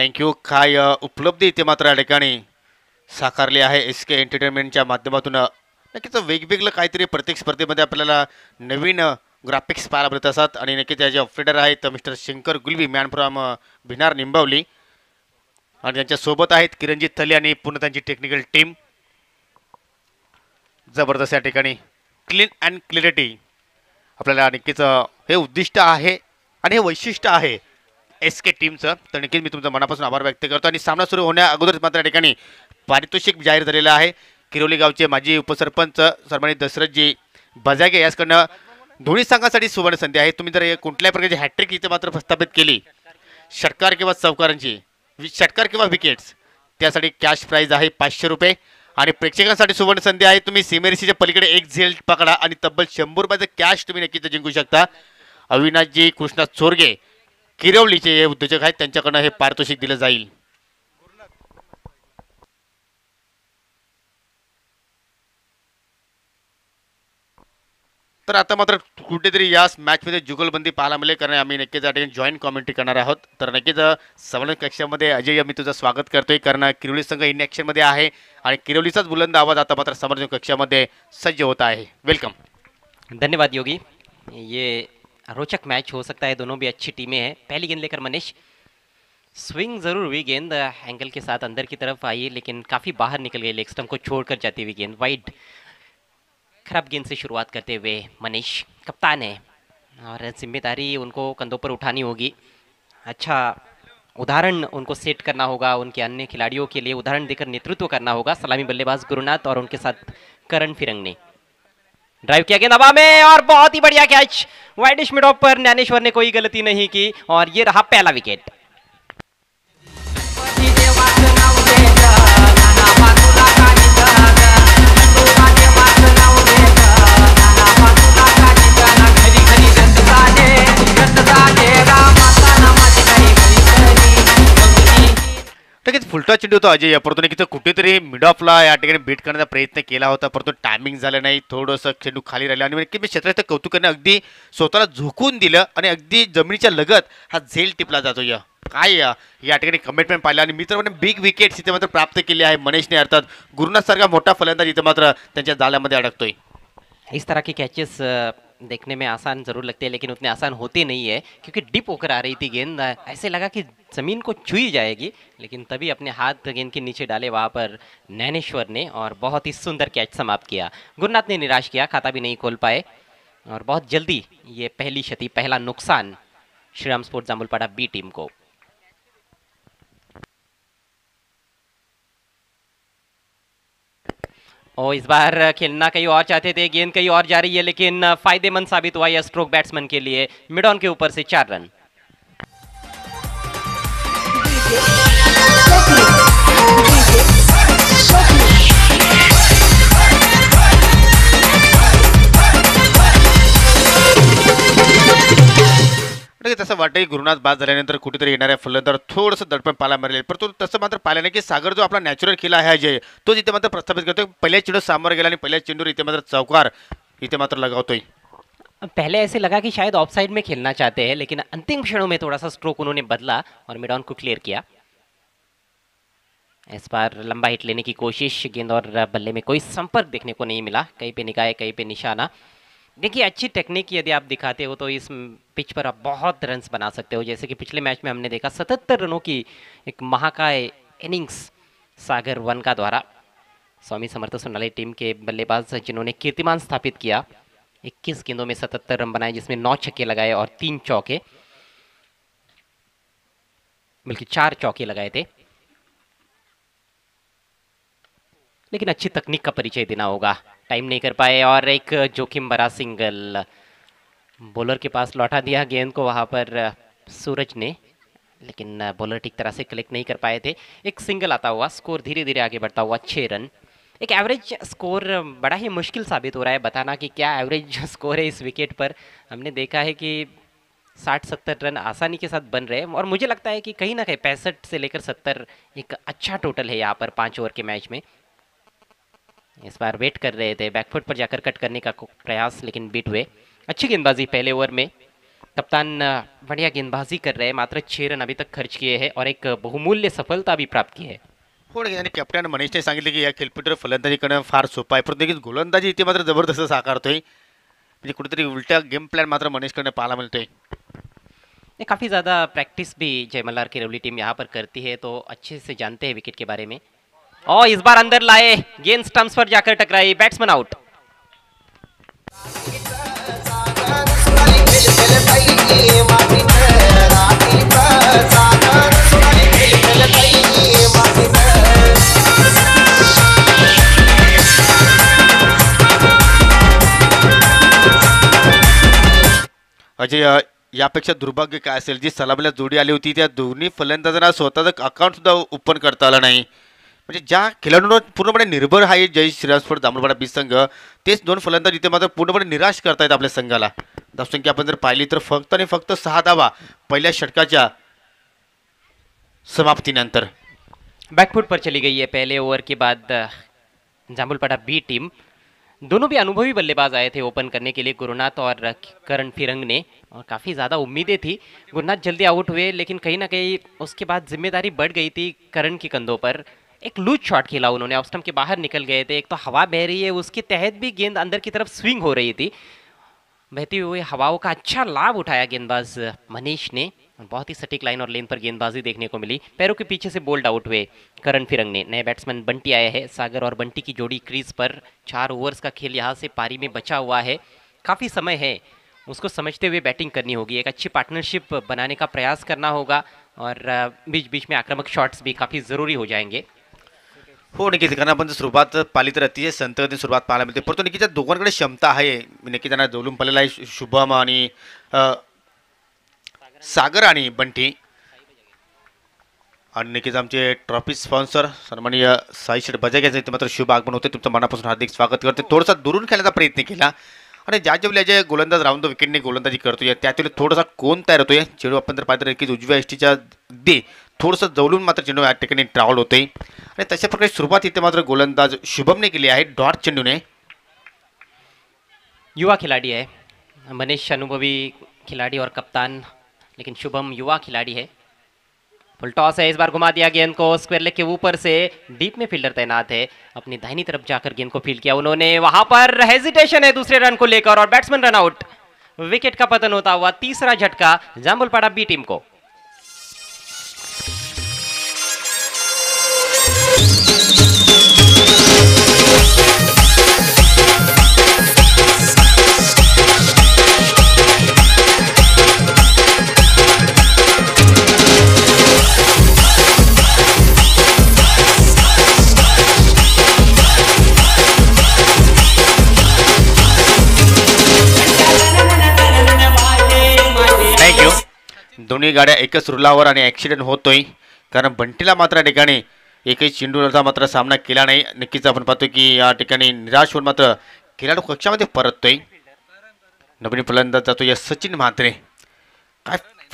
Thank you. काय उपलब्धी इथे मात्र या ठिकाणी साकारली आहे एस के एंटरटेनमेंटच्या माध्यमातून. नक्कीच वेगवेगळं काहीतरी प्रत्येक स्पर्धेमध्ये आपल्याला नवीन ग्राफिक्स पाहायला मिळत असतात आणि नक्कीच त्याचे ऑपरेटर आहेत mister Shankar Gulvi man from Bhinar Nimbavali आणि त्यांच्यासोबत आहेत किरणजीत थले आणि पूर्ण त्यांची टेक्निकल टीम. जबरदस्त या ठिकाणी क्लीन अँड क्लिअरिटी आपल्याला नक्कीच हे उद्दिष्ट आहे आणि हे वैशिष्ट्य आहे एस के टीमचं. तर नक्कीच मी तुमचा मनापासून आभार व्यक्त करतो आणि सामना सुरू होण्या अगोदरच मात्र या ठिकाणी पारितोषिक जाहीर झालेलं आहे. किरोली गावचे माजी उपसरपंच सन्मानित दशरथजी बजागे याचकडनं दोन्ही संघासाठी सुवर्ण संधी आहे. तुम्ही जर कुठल्याही प्रकारची हॅट्रिक इथे मात्र प्रस्थापित केली षटकार किंवा चौकारांची षटकार किंवा विकेट्स त्यासाठी कॅश प्राईज आहे 500 रुपये आणि प्रेक्षकांसाठी सुवर्ण संधी आहे. तुम्ही सीमेरेषेच्या पलीकडे एक झेल पकडा आणि तब्बल 100 रुपयाचं कॅश तुम्ही नक्कीच जिंकू शकता. अविनाशजी कृष्णा चोरगे किरवलीचे हे उद्योजक आहेत त्यांच्याकडनं हे पारितोषिक दिलं जाईल. तर आता मात्र कुठेतरी या मॅचमध्ये जुगलबंदी पाहायला मिळेल कारण आम्ही नक्कीच या ठिकाणी जॉईंट कॉमेंट्री करणार आहोत. तर नक्कीच समन्वय कक्षामध्ये अजय मी तुझं स्वागत करतोय कारण किरोली संघ इन ॲक्शनमध्ये आहे आणि किरोलीचाच बुलंद आवाज आता मात्र समन्वय कक्षामध्ये सज्ज होता है. वेलकम. धन्यवाद योगी. ये रोचक मैच हो सकता है, दोनों भी अच्छी टीमें हैं. पहली गेंद लेकर मनीष, स्विंग जरूर हुई, गेंद एंगल के साथ अंदर की तरफ आई लेकिन काफ़ी बाहर निकल गई, लेग स्टंप को छोड़कर जाती हुई गेंद वाइड. खराब गेंद से शुरुआत करते हुए मनीष कप्तान है और जिम्मेदारी उनको कंधों पर उठानी होगी. अच्छा उदाहरण उनको सेट करना होगा, उनके अन्य खिलाड़ियों के लिए उदाहरण देकर नेतृत्व करना होगा. सलामी बल्लेबाज गुरुनाथ और उनके साथ करण फिरंग ने ड्राइव किया गेंद हवा में और बहुत ही बढ़िया कैच वाइडिश मिड ऑफ पर. ज्ञानेश्वर ने कोई गलती नहीं की और ये रहा पहला विकेट. नक्कीच फुलटा चेंडू होता अजय परंतु नक्कीच कुठेतरी मिड ऑफला या ठिकाणी बीट करण्याचा प्रयत्न केला होता परंतु टायमिंग झालं नाही. थोडंसं चेंडू खाली राहिला आणि नक्की मी क्षेत्राचं कौतुक करणे अगदी स्वतःला झोकून दिलं आणि अगदी जमिनीच्या लगत हा झेल टिपला जातो. काय या ठिकाणी कमिटमेंट पाहिलं आणि मी तर म्हणून बिग विकेट्स इथे मात्र प्राप्त केली आहे मनीषने. अर्थात गुरुनाथ सारखा मोठा फलंदाज इथे मात्र त्यांच्या जाळ्यामध्ये अडकतोय. इस तरह के कैचेस देखने में आसान ज़रूर लगते हैं लेकिन उतने आसान होते नहीं है क्योंकि डिप होकर आ रही थी गेंद. ऐसे लगा कि ज़मीन को छू ही जाएगी लेकिन तभी अपने हाथ गेंद के नीचे डाले वहाँ पर ज्ञानेश्वर ने और बहुत ही सुंदर कैच समाप्त किया. गुरुनाथ ने निराश किया, खाता भी नहीं खोल पाए और बहुत जल्दी ये पहली क्षति, पहला नुकसान श्रीराम स्पोर्ट्स जामुलपाड़ा बी टीम को. और इस बार खेलना कहीं और चाहते थे, गेंद कहीं और जा रही है लेकिन फायदेमंद साबित हुआ यह स्ट्रोक बैट्समैन के लिए. मिड ऑन के ऊपर से 4 रन. तसं वाटतं गुरुनाथ बाद झाल्यानंतर कुठेतरी येणाऱ्या फलंदाज थोडंसं दडपण पाहायला मिळेल परंतु तसं मात्र पाहिलं नाही की सागर जो आपला नॅचरल खेळ आहे अजय तो इथे मात्र प्रस्थापित करतोय. पहिल्या चेंडू सामोर गेला आणि पहिल्या चेंडूवर इथे मात्र चौकार इथे मात्र लगावतोय. पहले ऐसे लगा कि शायद ऑफ साइड में खेलना चाहते हैं लेकिन अंतिम क्षणों में थोड़ा सा स्ट्रोक उन्होंने बदला और मिड ऑन को क्लियर किया. इस बार लंबा हिट लेने की कोशिश, गेंद और बल्ले में कोई संपर्क देखने को नहीं मिला, कहीं पे निगाह कहीं पे निशाना. देखिए अच्छी टेक्निक यदि आप दिखाते हो तो इस पिच पर आप बहुत रन्स बना सकते हो. जैसे कि पिछले मैच में हमने देखा 77 रनों की एक महाकाय इनिंग्स सागर वन का द्वारा. स्वामी समर्थ सोनाली टीम के बल्लेबाज जिन्होंने कीर्तिमान स्थापित किया, 21 गेंदों में 77 रन बनाए जिसमें 9 छक्के लगाए और 3 चौके, बल्कि 4 चौके लगाए थे. लेकिन अच्छी तकनीक का परिचय देना होगा, टाइम नहीं कर पाए और एक जोखिम भरा सिंगल बॉलर के पास लौटा दिया गेंद को वहाँ पर सूरज ने लेकिन बॉलर ठीक तरह से कलेक्ट नहीं कर पाए थे. एक सिंगल आता हुआ, स्कोर धीरे धीरे आगे बढ़ता हुआ 6 रन. एक एवरेज स्कोर बड़ा ही मुश्किल साबित हो रहा है बताना कि क्या एवरेज स्कोर है इस विकेट पर. हमने देखा है कि 60-70 रन आसानी के साथ बन रहे हैं और मुझे लगता है कि कहीं ना कहीं 65 से लेकर 70 एक अच्छा टोटल है यहाँ पर 5 ओवर के मैच में. इस बार वेट कर रहे थे बैकफुट पर जाकर कट करने का प्रयास लेकिन बीट हुए. अच्छी गेंदबाजी पहले ओवर में कप्तान बढ़िया गेंदबाजी कर रहे हैं, मात्र 6 रन अभी तक खर्च किए हैं और एक बहुमूल्य सफलता भी प्राप्त की है. हो आणि कॅप्टन मनीषने सांगितले की या खेळपट्टीवर फलंदाजी करणं फार सोपं आहे, परंतु नक्कीच गोलंदाजी इथे मात्र जबरदस्त साकारतोय. म्हणजे कुठेतरी उलटा गेम प्लॅन मात्र मनीषकडे पाहायला मिळतोय. ये काफ़ी ज़्यादा प्रैक्टिस भी जयमल्लार किरवली टीम यहाँ पर करती है, तो अच्छे से जानते हैं विकेट के बारे में. और इस बार अंदर लाए, गेंद स्टंप्स पर जाकर टकराई, बैट्समैन आउट. अजय यापेक्षा दुर्भाग्य काय असेल, जी सलामीला जोडी आली होती त्या दोन्ही फलंदाजांना स्वतःचं अकाउंट सुद्धा ओपन करता आलं नाही. म्हणजे ज्या खेळाडूंवर पूर्णपणे निर्भर आहे जय श्रीरामपूर जांभूळवाडा बीच संघ, तेच दोन फलंदाज इथे मात्र पूर्णपणे निराश करतायत आपल्या संघाला. धावसंख्या आपण जर पाहिली तर फक्त आणि फक्त 6 धावा पहिल्या षटकाच्या समाप्तीनंतर. बैकफुट पर चली गई है पहले ओवर के बाद जामुलपाड़ा बी टीम. दोनों भी अनुभवी बल्लेबाज आए थे ओपन करने के लिए, गुरुनाथ और करण फिरंग ने, और काफ़ी ज़्यादा उम्मीदें थी. गुरुनाथ जल्दी आउट हुए, लेकिन कहीं ना कहीं उसके बाद जिम्मेदारी बढ़ गई थी करण के कंधों पर. एक लूज शॉट खेला उन्होंने, ऑफ स्टंप के बाहर निकल गए थे. एक तो हवा बह रही है, उसके तहत भी गेंद अंदर की तरफ स्विंग हो रही थी. बहती हुई हवाओं का अच्छा लाभ उठाया गेंदबाज मनीष ने. बहुत ही सटीक लाइन और लेन पर गेंदबाजी देखने को मिली. पैरों के पीछे से बोल्ड आउट हुए करण फिरंग ने. नए बैट्समैन बंटी आए हैं, सागर और बंटी की जोड़ी क्रीज पर. 4 ओवर्स का खेल यहाँ से पारी में बचा हुआ है, काफ़ी समय है, उसको समझते हुए बैटिंग करनी होगी. एक अच्छी पार्टनरशिप बनाने का प्रयास करना होगा, और बीच बीच में आक्रामक शॉट्स भी काफ़ी ज़रूरी हो जाएंगे. हो नक्कीच, कारण आपण जर सुरुवात पाहिली तर अतिशय संतगतीने सुरुवात पाहायला मिळते, परंतु नक्कीच दोघांकडे क्षमता आहे. नक्की त्यांना जोलून पडलेला आहे शुभम आणि सागर आणि बंटी. आणि नक्कीच आमचे ट्रॉफी स्पॉन्सर सन्माननीय साई शेठ बजाज इथे मात्र शुभ आगमन होते. तुमचं मनापासून हार्दिक स्वागत करते. थोडासा दुरून खेळण्याचा प्रयत्न केला, आणि ज्या जे गोलंदाज राऊंड द विकेटने गोलंदाजी करतोय त्यातील थोडासा कोण तयार होतोय. चेंडू आपण जर पाहिलं तर नक्कीच उजव्या एसटीच्या दे थोडंसं जवळून मात्र चेंडू या ठिकाणी ट्रॅव्हल होते, आणि तशा प्रकारे सुरुवात इथे मात्र गोलंदाज शुभमने केली आहे डॉट चेंडूने. युवा खिलाड़ी है मनीष, अनुभवी खिलाड़ी और कप्तान, लेकिन शुभम युवा खिलाड़ी है. फुल टॉस है, इस बार घुमा दिया गेंद को स्क्वायर लेग के ऊपर से. डीप में फील्डर तैनात है, अपनी दाहिनी तरफ जाकर गेंद को फील्ड किया उन्होंने. वहां पर हेजिटेशन है दूसरे रन को लेकर, और बैट्समैन रन आउट. विकेट का पतन होता हुआ तीसरा झटका जामुलपाड़ा बी टीम को. दोन्ही गाड्या एकच रुलावर आणि ॲक्सिडेंट होतोय, कारण बंटीला मात्र या ठिकाणी एकही चेंडूचा मात्र सामना केला नाही. नक्कीच आपण पाहतो की या ठिकाणी निराश होऊन मात्र खेळाडू कक्षामध्ये परततोय. नवीन फलंदाज जातो या सचिन म्हात्रे.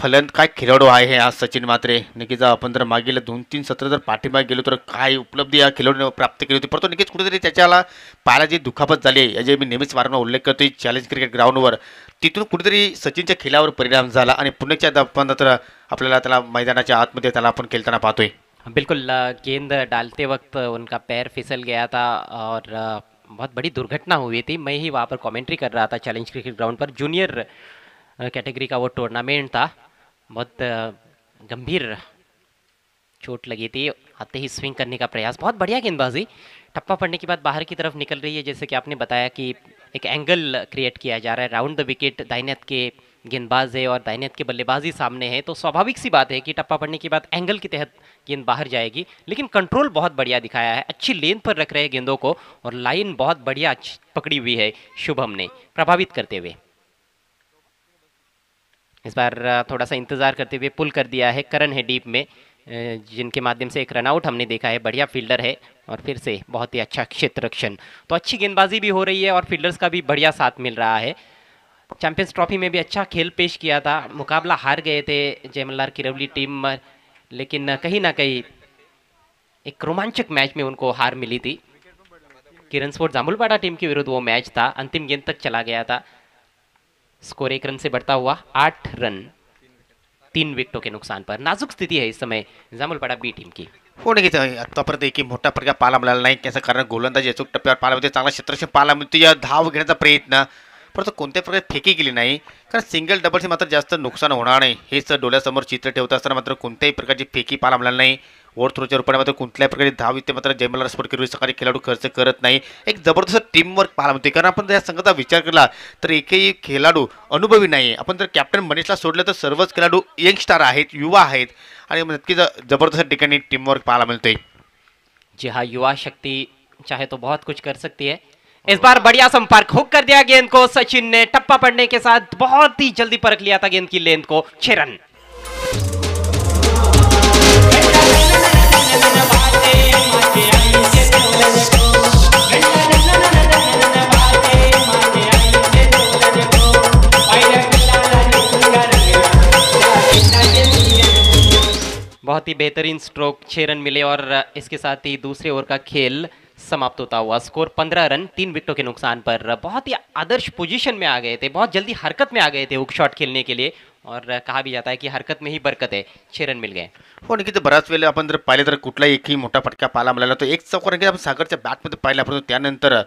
काय खेळाडू आहे हे आज सचिन म्हात्रे. नक्कीच आपण जर मागील 2-3 सत्र जर पाठीमागे गेलो तर काय उपलब्धी या खेळाडूने प्राप्त केली होती, परंतु नक्कीच कुठेतरी त्याच्याला पायाला जी दुखापत झाली आहे, याचे मी नेहमीच वारंवार उल्लेख करतोय चॅलेंज क्रिकेट ग्राउंडवर, तिथून कुठेतरी सचिनच्या खेळावर परिणाम झाला, आणि पुण्याच्या आपण तर आपल्याला त्याला मैदानाच्या आतमध्ये त्याला आपण खेळताना पाहतोय. बिल्कुल, गेंद डालते वक्त उनका पैर फिसल गया था, और बहुत बड़ी दुर्घटना हुई थी. मैं ही वहाँ पर कमेंट्री कर रहा था चैलेंज क्रिकेट ग्राउंड पर. जूनियर कैटेगरी का वो टूर्नामेंट था. बहुत गंभीर चोट लगी थी. आते ही स्विंग करने का प्रयास, बहुत बढ़िया गेंदबाजी. टप्पा पड़ने के बाद बाहर की तरफ निकल रही है, जैसे कि आपने बताया कि एक एंगल क्रिएट किया जा रहा है. राउंड द विकेट दाहिने हाथ के गेंदबाज है और दाहिने हाथ के बल्लेबाजी सामने है, तो स्वाभाविक सी बात है कि टप्पा पड़ने के बाद एंगल के तहत गेंद बाहर जाएगी. लेकिन कंट्रोल बहुत बढ़िया दिखाया है, अच्छी लेन पर रख रहे हैं गेंदों को, और लाइन बहुत बढ़िया पकड़ी हुई है शुभम ने, प्रभावित करते हुए. इस बार थोड़ा सा इंतजार करते हुए पुल कर दिया है. करण है डीप में, जिनके माध्यम से एक रनआउट हमने देखा है. बढ़िया फील्डर है, और फिर से बहुत ही अच्छा क्षेत्र रक्षण. तो अच्छी गेंदबाजी भी हो रही है, और फील्डर्स का भी बढ़िया साथ मिल रहा है. चैंपियंस ट्रॉफी में भी अच्छा खेल पेश किया था. मुकाबला हार गए थे जयमल्लार किरवली टीम, लेकिन कहीं ना कहीं एक रोमांचक मैच में उनको हार मिली थी. किरण स्पोर्ट जामुलपाड़ा टीम के विरुद्ध वो मैच था, अंतिम गेंद तक चला गया था. स्कोर 1 रन से बढ़ता हुआ 8 रन 3 विकेटों के नुकसान पर। नाजुक स्थिति है इस समय जांभूलपाडा बी टीम की। हो नक्कीच आतापर्यंत एकही मोठा प्रकार पाहायला मिळाला नाही त्याचं कारण गोलंदाजी अचूक टप्प्यावर पाहायला मिळते, चांगला क्षेत्ररक्षण पाहायला मिळते, या धाव घेण्याचा प्रयत्न परंतु कोणत्याही प्रकारे फेकी गेली नाही, कारण सिंगल डबलचे मात्र जास्त नुकसान होणार नाही हेच डोळ्यासमोर चित्र ठेवत असताना मात्र कोणत्याही प्रकारची फेकी पाहायला मिळाली नाही। ओव्हर थ्रोच्या रूपाने मात्र कोणत्याही प्रकारे धाव इथे मात्र जय मल्हार स्पोर्ट किरवी सकाळी खेळाडू खर्च करत नाही। एक जबरदस्त टीमवर्क पाहायला मिळते, कारण आपण या संघाचा विचार केला तर एकही खेळाडू अनुभवी नाही। आपण जर कॅप्टन मनीषला सोडलं तर सर्वच खेळाडू यंगस्टार आहेत, युवा आहेत आणि नक्कीच जबरदस्त ठिकाणी टीमवर्क पाहायला मिळते। जी हाँ, युवा शक्ति चाहे तो बहुत कुछ कर सकती है। इस बार बढ़िया संपर्क, हुक कर दिया गेंद को सचिन ने, टप्पा पड़ने के साथ बहुत ही जल्दी परख लिया था गेंद की लेंथ को। 6 रन। बहुत ही बेहतरीन स्ट्रोक, 6 रन मिले और इसके साथ ही दूसरे ओवर का खेल समाप्त होता हुआ। स्कोर 15 रन 3 विकेटों के नुकसान पर। बहुत ही आदर्श पोजीशन में आ गए थे, बहुत जल्दी हरकत में आ गए थे हुक शॉट खेलने के लिए और कहा भी जाता है कि हरकत में ही बरकत है। 6 रन मिल गए। हो नक्कीच बऱ्याच वेळेला आपण जर पाहिले तर कुठलाही एकही मोठा फटका पाहायला मिळाला तर एक चौकार नक्कीच आपण सागरच्या बॅटमध्ये पाहिला, परंतु त्यानंतर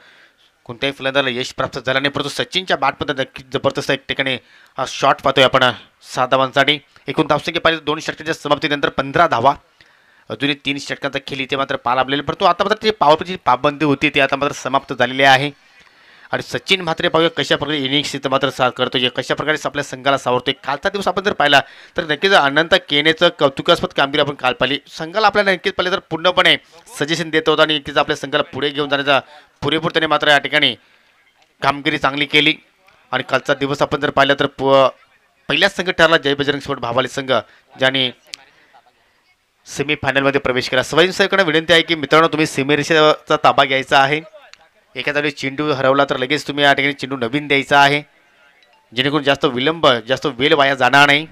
कोणत्याही फलंदाजाला यश प्राप्त झालं नाही, परंतु सचिनच्या बॅटमध्ये नक्कीच जबरदस्त एक ठिकाणी हा शॉट पाहतोय आपण 6 धावांसाठी। एकूण धावसंख्या पाहिजे 2 षटकांच्या समाप्तीनंतर 15 धावा, अजूनही 3 षटकांचा खेळ इथे मात्र पाहायला मिळेल, परंतु आता मात्र ती पॉवरची पाबंदी होती ती आता मात्र समाप्त झालेली आहे आणि सचिन मात्र पाहूया कशा प्रकारे इनिंग्स इथं मात्र साथ करतोय, कशा प्रकारे आपल्या संघाला सावरतोय। कालचा दिवस आपण जर पाहिला तर नक्कीच अनंत केनेचं कौतुकास्पद कामगिरी आपण काल पाहिली, संघाला आपल्याला नक्कीच पाहिलं तर पूर्णपणे सजेशन देत होता आणि नक्कीच आपल्या संघाला पुढे घेऊन जाण्याचा पुरेपूर त्याने मात्र या ठिकाणी कामगिरी चांगली केली आणि कालचा दिवस आपण जर पाहिला तर पहिल्याच संघ ठरला जय बजरंग स्पोर्ट भावाली संघ, ज्याने सेमीफायनलमध्ये प्रवेश केला। स्वयंसेवकांना विनंती आहे की मित्रांनो तुम्ही सीमेरेषेचा ताबा घ्यायचा आहे, एखाद्या वेळी चेंडू हरवला तर लगेच तुम्ही या ठिकाणी चेंडू नवीन द्यायचा आहे, जेणेकरून जास्त वेळ वाया जाणार नाही।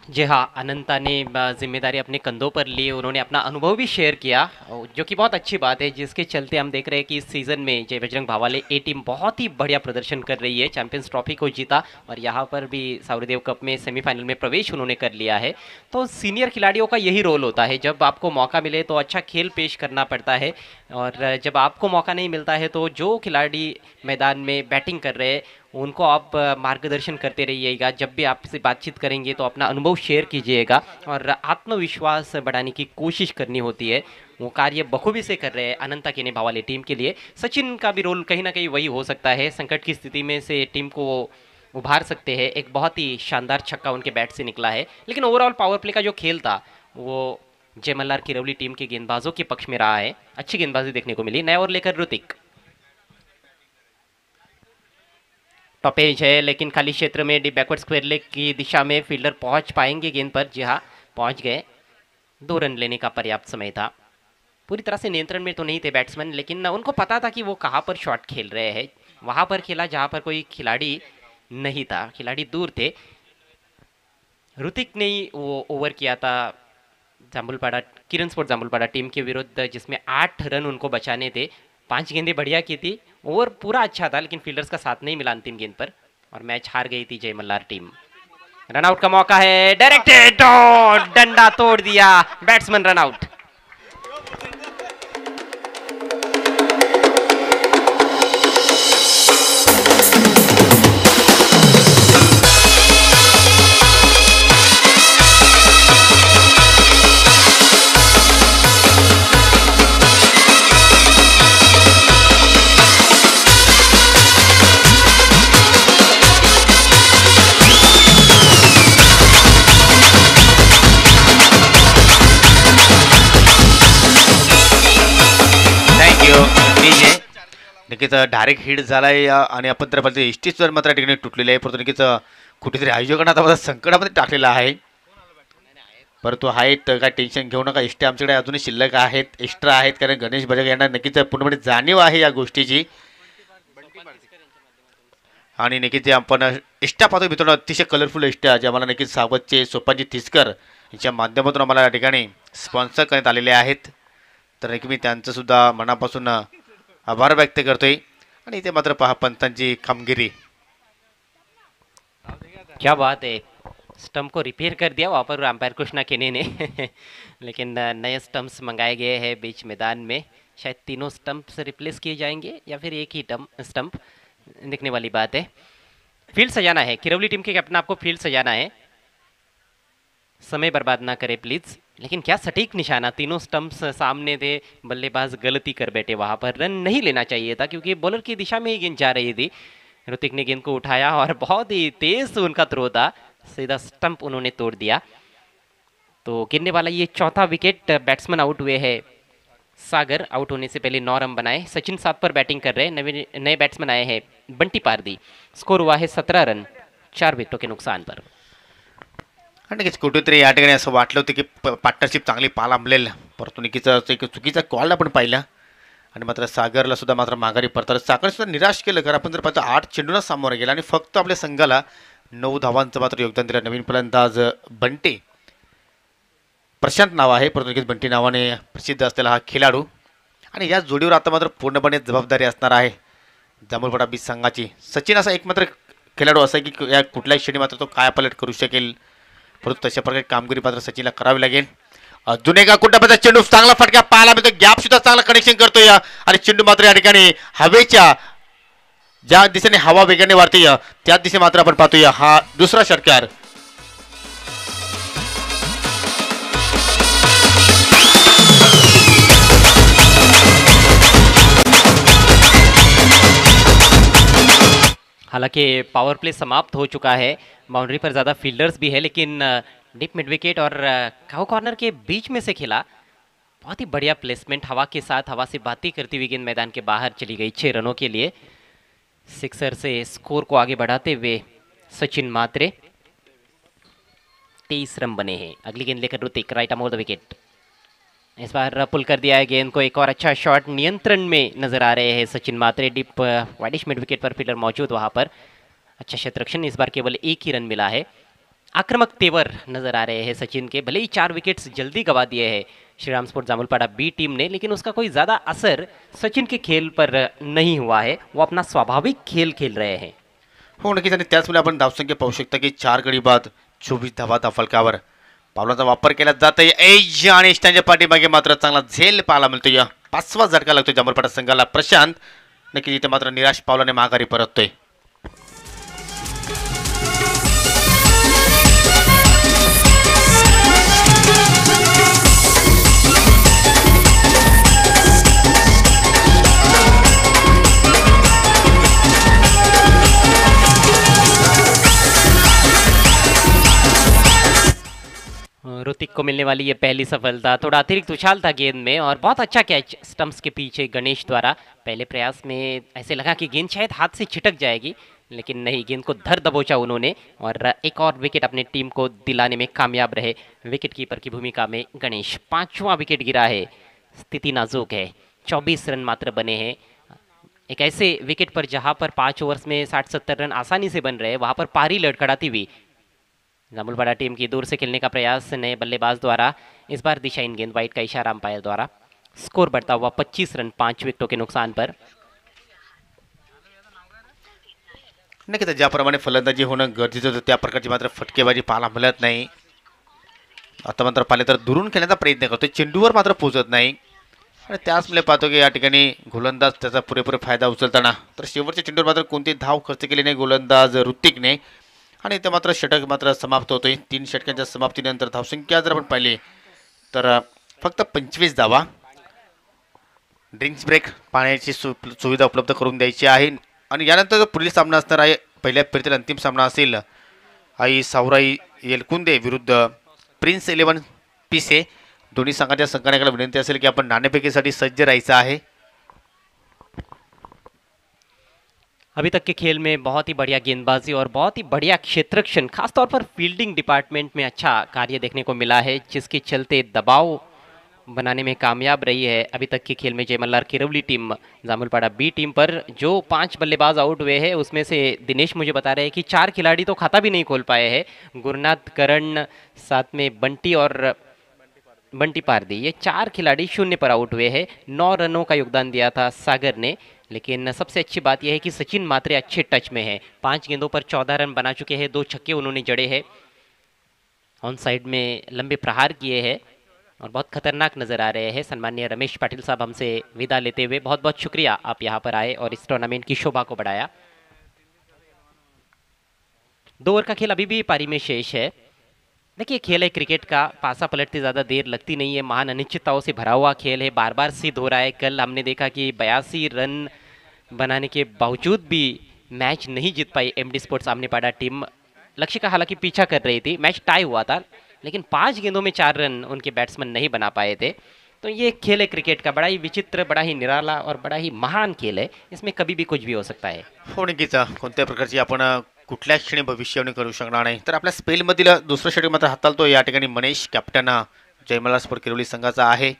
जी हाँ, अनंता ने जिम्मेदारी अपने कंधों पर ली, उन्होंने अपना अनुभव भी शेयर किया जो कि बहुत अच्छी बात है, जिसके चलते हम देख रहे हैं कि इस सीज़न में जय बजरंग भावाले ए टीम बहुत ही बढ़िया प्रदर्शन कर रही है, चैंपियंस ट्रॉफी को जीता और यहाँ पर भी सावरदेव कप में सेमीफाइनल में प्रवेश उन्होंने कर लिया है। तो सीनियर खिलाड़ियों का यही रोल होता है, जब आपको मौका मिले तो अच्छा खेल पेश करना पड़ता है और जब आपको मौका नहीं मिलता है तो जो खिलाड़ी मैदान में बैटिंग कर रहे हैं उनको आप मार्गदर्शन करते रहिएगा, जब भी आपसे बातचीत करेंगे तो अपना अनुभव शेयर कीजिएगा और आत्मविश्वास बढ़ाने की कोशिश करनी होती है। वो कार्य बखूबी से कर रहे हैं अनंता केने भावाले टीम के लिए। सचिन का भी रोल कहीं ना कहीं वही हो सकता है, संकट की स्थिति में से टीम को उभार सकते हैं। एक बहुत ही शानदार छक्का उनके बैट से निकला है, लेकिन ओवरऑल पावर प्ले का जो खेल था वो जय मल्हार किरवली टीम के गेंदबाजों के पक्ष में रहा है, अच्छी गेंदबाजी देखने को मिली। नया ओवर लेकर ऋतिक, टॉपेज है लेकिन खाली क्षेत्र में डी बैकवर्ड स्क्वायर लेग की दिशा में फील्डर पहुंच पाएंगे गेंद पर? जी हाँ, पहुंच गए। 2 रन लेने का पर्याप्त समय था। पूरी तरह से नियंत्रण में तो नहीं थे बैट्समैन, लेकिन उनको पता था कि वो कहाँ पर शॉट खेल रहे हैं, वहाँ पर खेला जहाँ पर कोई खिलाड़ी नहीं था, खिलाड़ी दूर थे। ऋतिक ने ही वो ओवर किया था जांभूलपाड़ा किरण स्पोर्ट जांभूलपाड़ा टीम के विरुद्ध, जिसमें 8 रन उनको बचाने थे। 5 गेंदें बढ़िया की थी, ओवर पूरा अच्छा था, लेकिन फील्डर्स का साथ नहीं मिला अंतिम गेंद पर और मैच हार गई थी जय मल्हार टीम। रनआउट का मौका है, डायरेक्टेड, डंडा तोड़ दिया, बैट्समैन रनआउट। नक्कीच डायरेक्ट हिट झालाय आणि आपण तर पाहिजे इष्टीच मात्र ठिकाणी तुटलेले आहे, परंतु नक्कीच कुठेतरी आयोजकांना आता संकटामध्ये टाकलेला आहे, परंतु आहेत काय टेन्शन घेऊ नका, इष्टे आमच्याकडे अजूनही शिल्लक आहेत, एक्स्ट्रा आहेत, कारण गणेश बजाज यांना नक्कीच पूर्णपणे जाणीव आहे या गोष्टीची आणि नक्कीच आपण इष्टा पाहतो मित्रांनो, अतिशय कलरफुल इष्टा जे आम्हाला नक्कीच सावतचे सोपांजी तिसकर यांच्या माध्यमातून आम्हाला या ठिकाणी स्पॉन्सर करण्यात आलेले आहेत, तर नक्की मी त्यांचं सुद्धा मनापासून आभार व्यक्त करतोय। आणि इथे मात्र पहा पंतांची कामगिरी. क्या बात है, स्टंप को रिपेयर कर दिया वहाँ पर अंपायर कृष्णा केने ने लेकिन नए स्टंप्स मंगाए गए हैं बीच मैदान में. शायद तीनों स्टंप्स रिप्लेस किए जाएंगे या फिर एक ही स्टंप, देखने वाली बात है. फील्ड सजाना है, किरवली टीम के कैप्टन आपको फील्ड सजाना है. समय बर्बाद ना करें प्लीज. लेकिन क्या सटीक निशाना, तीनों स्टंप्स सामने थे, बल्लेबाज गलती कर बैठे. वहां पर रन नहीं लेना चाहिए था क्योंकि बॉलर की दिशा में ही गेंद जा रही थी. ऋतिक ने गेंद को उठाया और बहुत ही तेज उनका थ्रो था, सीधा स्टंप उन्होंने तोड़ दिया. तो गिरने वाला ये चौथा विकेट. बैट्समैन आउट हुए हैं. सागर आउट होने से पहले 9 रन बनाए. सचिन 7 पर बैटिंग कर रहे हैं. नए बैट्समैन आए हैं बंटी पारदी. स्कोर हुआ है 17 रन 4 विकेटों के नुकसान पर. आणि नक्कीच कुठेतरी या ठिकाणी असं वाटलं होतं की पार्टनरशिप चांगली पाहायला मिळेल, परंतु नक्कीच एक चुकीचा कॉल आपण पाहिला आणि मात्र सागरला सुद्धा मात्र माघारी परत. सागर सुद्धा निराश केलं, कारण आपण जर पाहतो 8 चेंडूंना सामोरं गेला आणि फक्त आपल्या संघाला 9 धावांचं मात्र योगदान दिलं. नवीन फलंदाज बंटी, प्रशांत नाव आहे परंतु नक्कीच बंटी नावाने प्रसिद्ध असलेला हा खेळाडू. आणि या जोडीवर आता मात्र पूर्णपणे जबाबदारी असणार आहे जांभूळपाडा बीच संघाची. सचिन असा एक मात्र खेळाडू असा आहे की या कुठल्याही क्षणी मात्र तो कायापालट करू शकेल, परंतु तशा प्रकारे कामगिरी मात्र सचिनला करावी लागेल. अजून एका कुठं चेंडू चांगला फटका पाहायला मिळतो. गॅप सुद्धा चांगला कनेक्शन करतोय आणि चेंडू मात्र या ठिकाणी हवेच्या ज्या दिशेने हवा वेगाने वाढते त्याच दिशे मात्र आपण पाहतोय हा दुसरा षटकार. हालांकि पावर प्ले समाप्त हो चुका है. बाउंड्री पर ज़्यादा फील्डर्स भी है, लेकिन डीप मिड विकेट और काउ कॉर्नर के बीच में से खेला. बहुत ही बढ़िया प्लेसमेंट, हवा के साथ, हवा से बातें करती हुई गेंद मैदान के बाहर चली गई 6 रनों के लिए. सिक्सर से स्कोर को आगे बढ़ाते हुए सचिन मात्रे 23 रन बने हैं. अगली गेंद लेकर ऋतिक, राइट अमोर द विकेट. इस बार पुल कर दिया है गेंद को. एक और अच्छा शॉट नियंत्रण में नजर आ रहे हैं सचिन मात्रे. डीप वाइडिश मिड विकेट पर फील्डर मौजूद वहां पर. अच्छा क्षेत्ररक्षण, इस बार केवल एक ही रन मिला है. आक्रामक तेवर नजर आ रहे हैं सचिन के. भले ही 4 विकेट्स जल्दी गवा दिए हैं श्रीराम स्पोर्ट जामुलपाड़ा बी टीम ने, लेकिन उसका कोई ज़्यादा असर सचिन के खेल पर नहीं हुआ है. वो अपना स्वाभाविक खेल खेल रहे हैं. हो नक्कीच. आणि त्याचवेळी आपण धावसंख्या पाहू शकता की 4 गडी बाद 24 धावा फलकावर पावलांचा वापर केला जात आहे. आणि स्टँडच्या पाठीमागे मात्र चांगला झेल पाहायला मिळतोय. 5वा झटका लागतोय जांभूळपाडा संघाला. प्रशांत नक्कीच इथे मात्र निराश पावलाने माघारी परततोय. ऋतिक को मिलने वाली ये पहली सफलता. थोड़ा अतिरिक्त उछाल था गेंद में और बहुत अच्छा कैच स्टंप्स के पीछे गणेश द्वारा. पहले प्रयास में ऐसे लगा कि गेंद शायद हाथ से छिटक जाएगी, लेकिन नहीं, गेंद को धर दबोचा उन्होंने और एक और विकेट अपनी टीम को दिलाने में कामयाब रहे विकेट कीपर की भूमिका में गणेश. 5वां विकेट गिरा है. स्थिति नाजुक है. 24 रन मात्र बने हैं. एक ऐसे विकेट पर जहां पर 5 ओवर्स में 60-70 रन आसानी से बन रहे, वहां पर पारी लड़खड़ाती हुई जामुलपाड़ा टीम की दूर से खेलने का प्रयास नए बल्लेबाज द्वारा. इस बार दिशाहीन गेंद, वाइड का इशारा अंपायर द्वारा. स्कोर बढ़ता हुआ 25 रन 5 विकेटों के नुकसान पर. नक्कीच ज्याप्रमाणे फलंदाजी होणं गरजेचं होतं त्या प्रकारची मात्र फटकेबाजी पाहायला मिळत नाही. आता मात्र पाहिले तर दुरून खेळण्याचा प्रयत्न करतोय, चेंडूवर मात्र पोहोचत नाही. आणि त्याचमुळे पाहतो की या ठिकाणी गोलंदाज त्याचा पुरेपूर फायदा उचलताना. तर शेवटच्या चेंडूवर मात्र कोणती धाव खर्च केली नाही गोलंदाज ऋतिकने. आणि ते मात्र षटक मात्र समाप्त होतोय. 3 षटकांच्या समाप्तीनंतर धावसंख्या जर आपण पाहिली तर फक्त 25 धावा. ड्रिंक्स ब्रेक पाण्याची सुविधा उपलब्ध करून द्यायची आहे. आणि यानंतर जो पुढील सामना असणार आहे, पहिल्या फेरीतील अंतिम सामना असेल आई सावराई येलकुंदे विरुद्ध प्रिन्स 11 पिसे. दोन्ही संघाच्या संघटनाला विनंती असेल की आपण नाणेफेकीसाठी सज्ज राहायचं आहे. अभी तक के खेल में बहुत ही बढ़िया गेंदबाजी और बहुत ही बढ़िया क्षेत्ररक्षण, खासतौर पर फील्डिंग डिपार्टमेंट में अच्छा कार्य देखने को मिला है, जिसके चलते दबाव बनाने में कामयाब रही है. अभी तक के खेल में जय मल्हार किरवली टीम जामुलपाड़ा बी टीम पर जो 5 बल्लेबाज आउट हुए हैं, उसमें से दिनेश मुझे बता रहे हैं कि 4 खिलाड़ी तो खाता भी नहीं खोल पाए हैं. गुरनाथ, करण, साथ में बंटी और बंटी पारदी, ये 4 खिलाड़ी शून्य पर आउट हुए हैं। 9 रनों का योगदान दिया था सागर ने, लेकिन सबसे अच्छी बात यह है कि सचिन मात्रे अच्छे टच में है। 5 गेंदों पर 14 रन बना चुके हैं, 2 छक्के उन्होंने जड़े हैं, ऑन साइड में लंबे प्रहार किए हैं और बहुत खतरनाक नजर आ रहे हैं। सम्माननीय रमेश पाटिल साहब हमसे विदा लेते हुए, बहुत बहुत शुक्रिया आप यहाँ पर आए और इस टूर्नामेंट की शोभा को बढ़ाया। 2 ओवर का खेल अभी भी पारी में शेष है। देखिए, खेल है क्रिकेट का, पासा पलटते ज़्यादा देर लगती नहीं है, महान अनिश्चितताओं से भरा हुआ खेल है, बार बार सिद्ध हो रहा है। कल हमने देखा कि 82 रन बनाने के बावजूद भी मैच नहीं जीत पाई एमडी स्पोर्ट्स आमनेपाड़ा टीम। लक्ष्य का हालांकि पीछा कर रही थी, मैच टाई हुआ था, लेकिन 5 गेंदों में 4 रन उनके बैट्समैन नहीं बना पाए थे। तो ये खेल है क्रिकेट का, बड़ा ही विचित्र, बड़ा ही निराला और बड़ा ही महान खेल है, इसमें कभी भी कुछ भी हो सकता है। हो नक्कीच, कोणत्या प्रकारची आपण कुठल्याच क्षणी भविष्यवाणी करू शकणार नाही। तर आपल्या स्पेलमधील दुसरं षटक मात्र हाताळतो या ठिकाणी मनीष, कॅप्टन जयमला स्पोर्ट किरोली संघाचा आहे।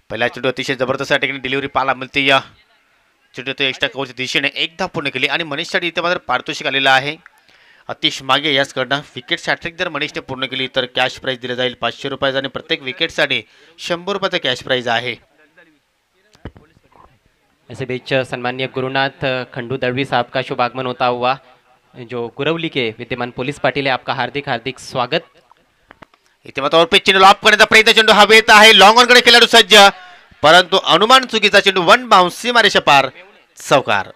पहिला चेंडू अतिशय जबरदस्त या ठिकाणी डिलिव्हरी पाहायला मिळते। या चेंडू एक्स्ट्रा कव्हरच्या दिशेने एकदा पूर्ण केली आणि मनीषसाठी इथे मात्र पारितोषिक आलेलं आहे अतिश मागे याचकडनं। विकेट हॅट्रिक जर मनीषने पूर्ण केली तर कॅश प्राइज दिलं जाईल 500 रुपयाचं आणि प्रत्येक विकेटसाठी 100 रुपयाचं कॅश प्राइज आहे। ऐसे बीच सम्माननीय गुरुनाथ खंडू दळवी साहब का शुभ आगमन होता हुआ, जो गुरवली के विद्यमान पुलिस पाटिल है, आपका हार्दिक हार्दिक स्वागत। इथे मात्र पे चेंडू लॉप करण्याचा प्रयत्न, चेंडू हवेत आहे, लॉंग ऑन कडे खेळाडू सज्ज, परंतु अनुमान चुकीचा चेंडू, वन बाउन्स सीमारेषा पार, चौकार।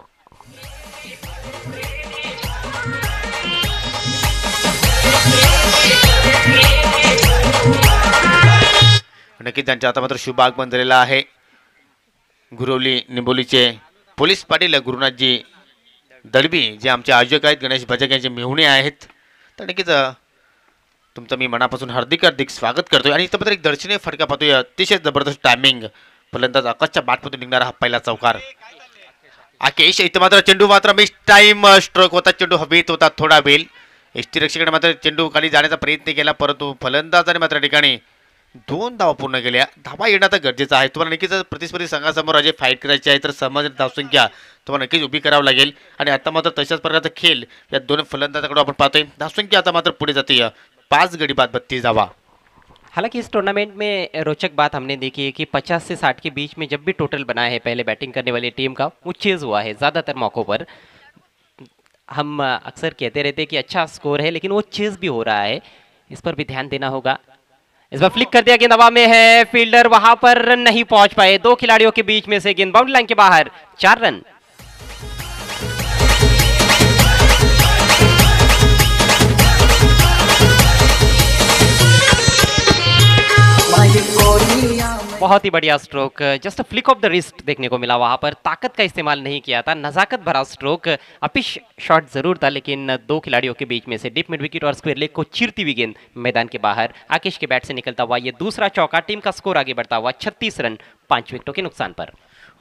नक्कीच त्यांच्या आता मात्र शुभ आगमन झालेलं आहे। गुरवली निंबोलीचे पोलीस पाटील गुरुनाथजी दळवी जे आमचे आयोजक आहेत, गणेश भजक यांचे मेहुणे आहेत, तर नक्कीच तुमचं मी मनापासून हार्दिक हार्दिक स्वागत करतोय। आणि इथं मात्र एक दर्शनीय फटका पाहतोय, अतिशय जबरदस्त टायमिंग, फलंदाज आकाशच्या बॅटमधून निघणारा हा पहिला चौकार। आकेश, इथं मात्र चेंडू मात्र मिस टाइम स्ट्रोक होता, चेंडू हवेत होता थोडा वेळ, एसटी रक्षकाने मात्र चेंडू खाली जाण्याचा प्रयत्न केला, परंतु फलंदाजाने मात्र ठिकाणी 2 धावा पूर्ण केल्या। धावा येणं तर गरजेचं आहे, तुम्हाला नक्कीच प्रतिस्पर्धी संघासमोर अजय फाईट करायची आहे तर समाज धावसंख्या तुम्हाला नक्कीच उभी करावं लागेल। आणि आता मात्र तशाच प्रकारचा खेळ या दोन फलंदाजाकडे आपण पाहतोय, धावसंख्या आता मात्र पुढे जाते, 5 गडी बाद 32 धावा। हालांकि इस टूर्नामेंट में रोचक बात हमने देखी है कि 50 से 60 के बीच में जब भी टोटल बना है पहले बैटिंग करने वाली टीम का, वो चेज हुआ है ज़्यादातर मौक़ों पर। हम अक्सर कहते रहते हैं कि अच्छा स्कोर है, लेकिन वो चेज भी हो रहा है, इस पर भी ध्यान देना होगा। इस बार फ्लिक कर दिया, गेंद हवा में है, फील्डर वहां पर नहीं पहुंच पाए, 2 खिलाड़ियों के बीच में से गेंद बाउंड्री लाइन के बाहर, 4 रन। बहुत ही बढ़िया stroke, just flick of the wrist देखने को मिला, वहां पर ताकत का इस्तेमाल नहीं किया था, नजाकत भरा स्ट्रोक। अपिश शॉट जरूर था, लेकिन 2 खिलाड़ियों के बीच में से डीप मिड विकेट और स्क्वायर लेग को चीरती हुई गेंद मैदान के बाहर, आकेश के बैट से निकलता हुआ ये दूसरा चौका, टीम का स्कोर आगे बढ़ता हुआ 36 रन 5 विकेटों के नुकसान पर।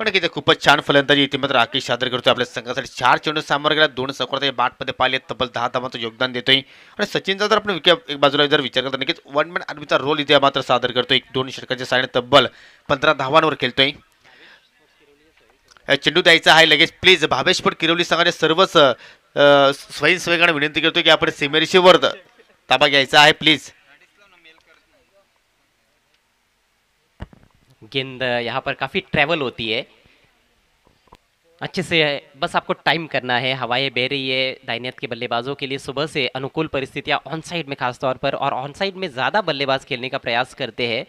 नक्कीच खूपच छान फलंदाजी इथे मात्र आकेश सादर करतोय आपल्या संघासाठी। 4 चेंडू सामोरं गेला, 2 चौकार बॅटमध्ये पाहिले, तब्बल 10 धावांचं योगदान देतोय। आणि सचिनचा जर आपण एक बाजूला जर विचार करतो, नक्कीच वन मॅन आर्मीचा रोल इथे मात्र सादर करतोय, 2 षटकांच्या साहाय्याने तब्बल 15 धावांवर खेळतोय। चेंडू द्यायचा आहे लगेच प्लीज, भावेशपट किरवली संघाने सर्वच स्वयंसेवकांना विनंती करतोय की आपण सीमेरेषेवर ताबा घ्यायचा आहे प्लीज। गेंद यहाँ पर काफ़ी ट्रैवल होती है, अच्छे से बस आपको टाइम करना है। हवाएं बह रही है दाहिने हाथ के बल्लेबाजों के लिए, सुबह से अनुकूल परिस्थितियाँ ऑन साइड में खास तौर पर, और ऑन साइड में ज़्यादा बल्लेबाज खेलने का प्रयास करते हैं,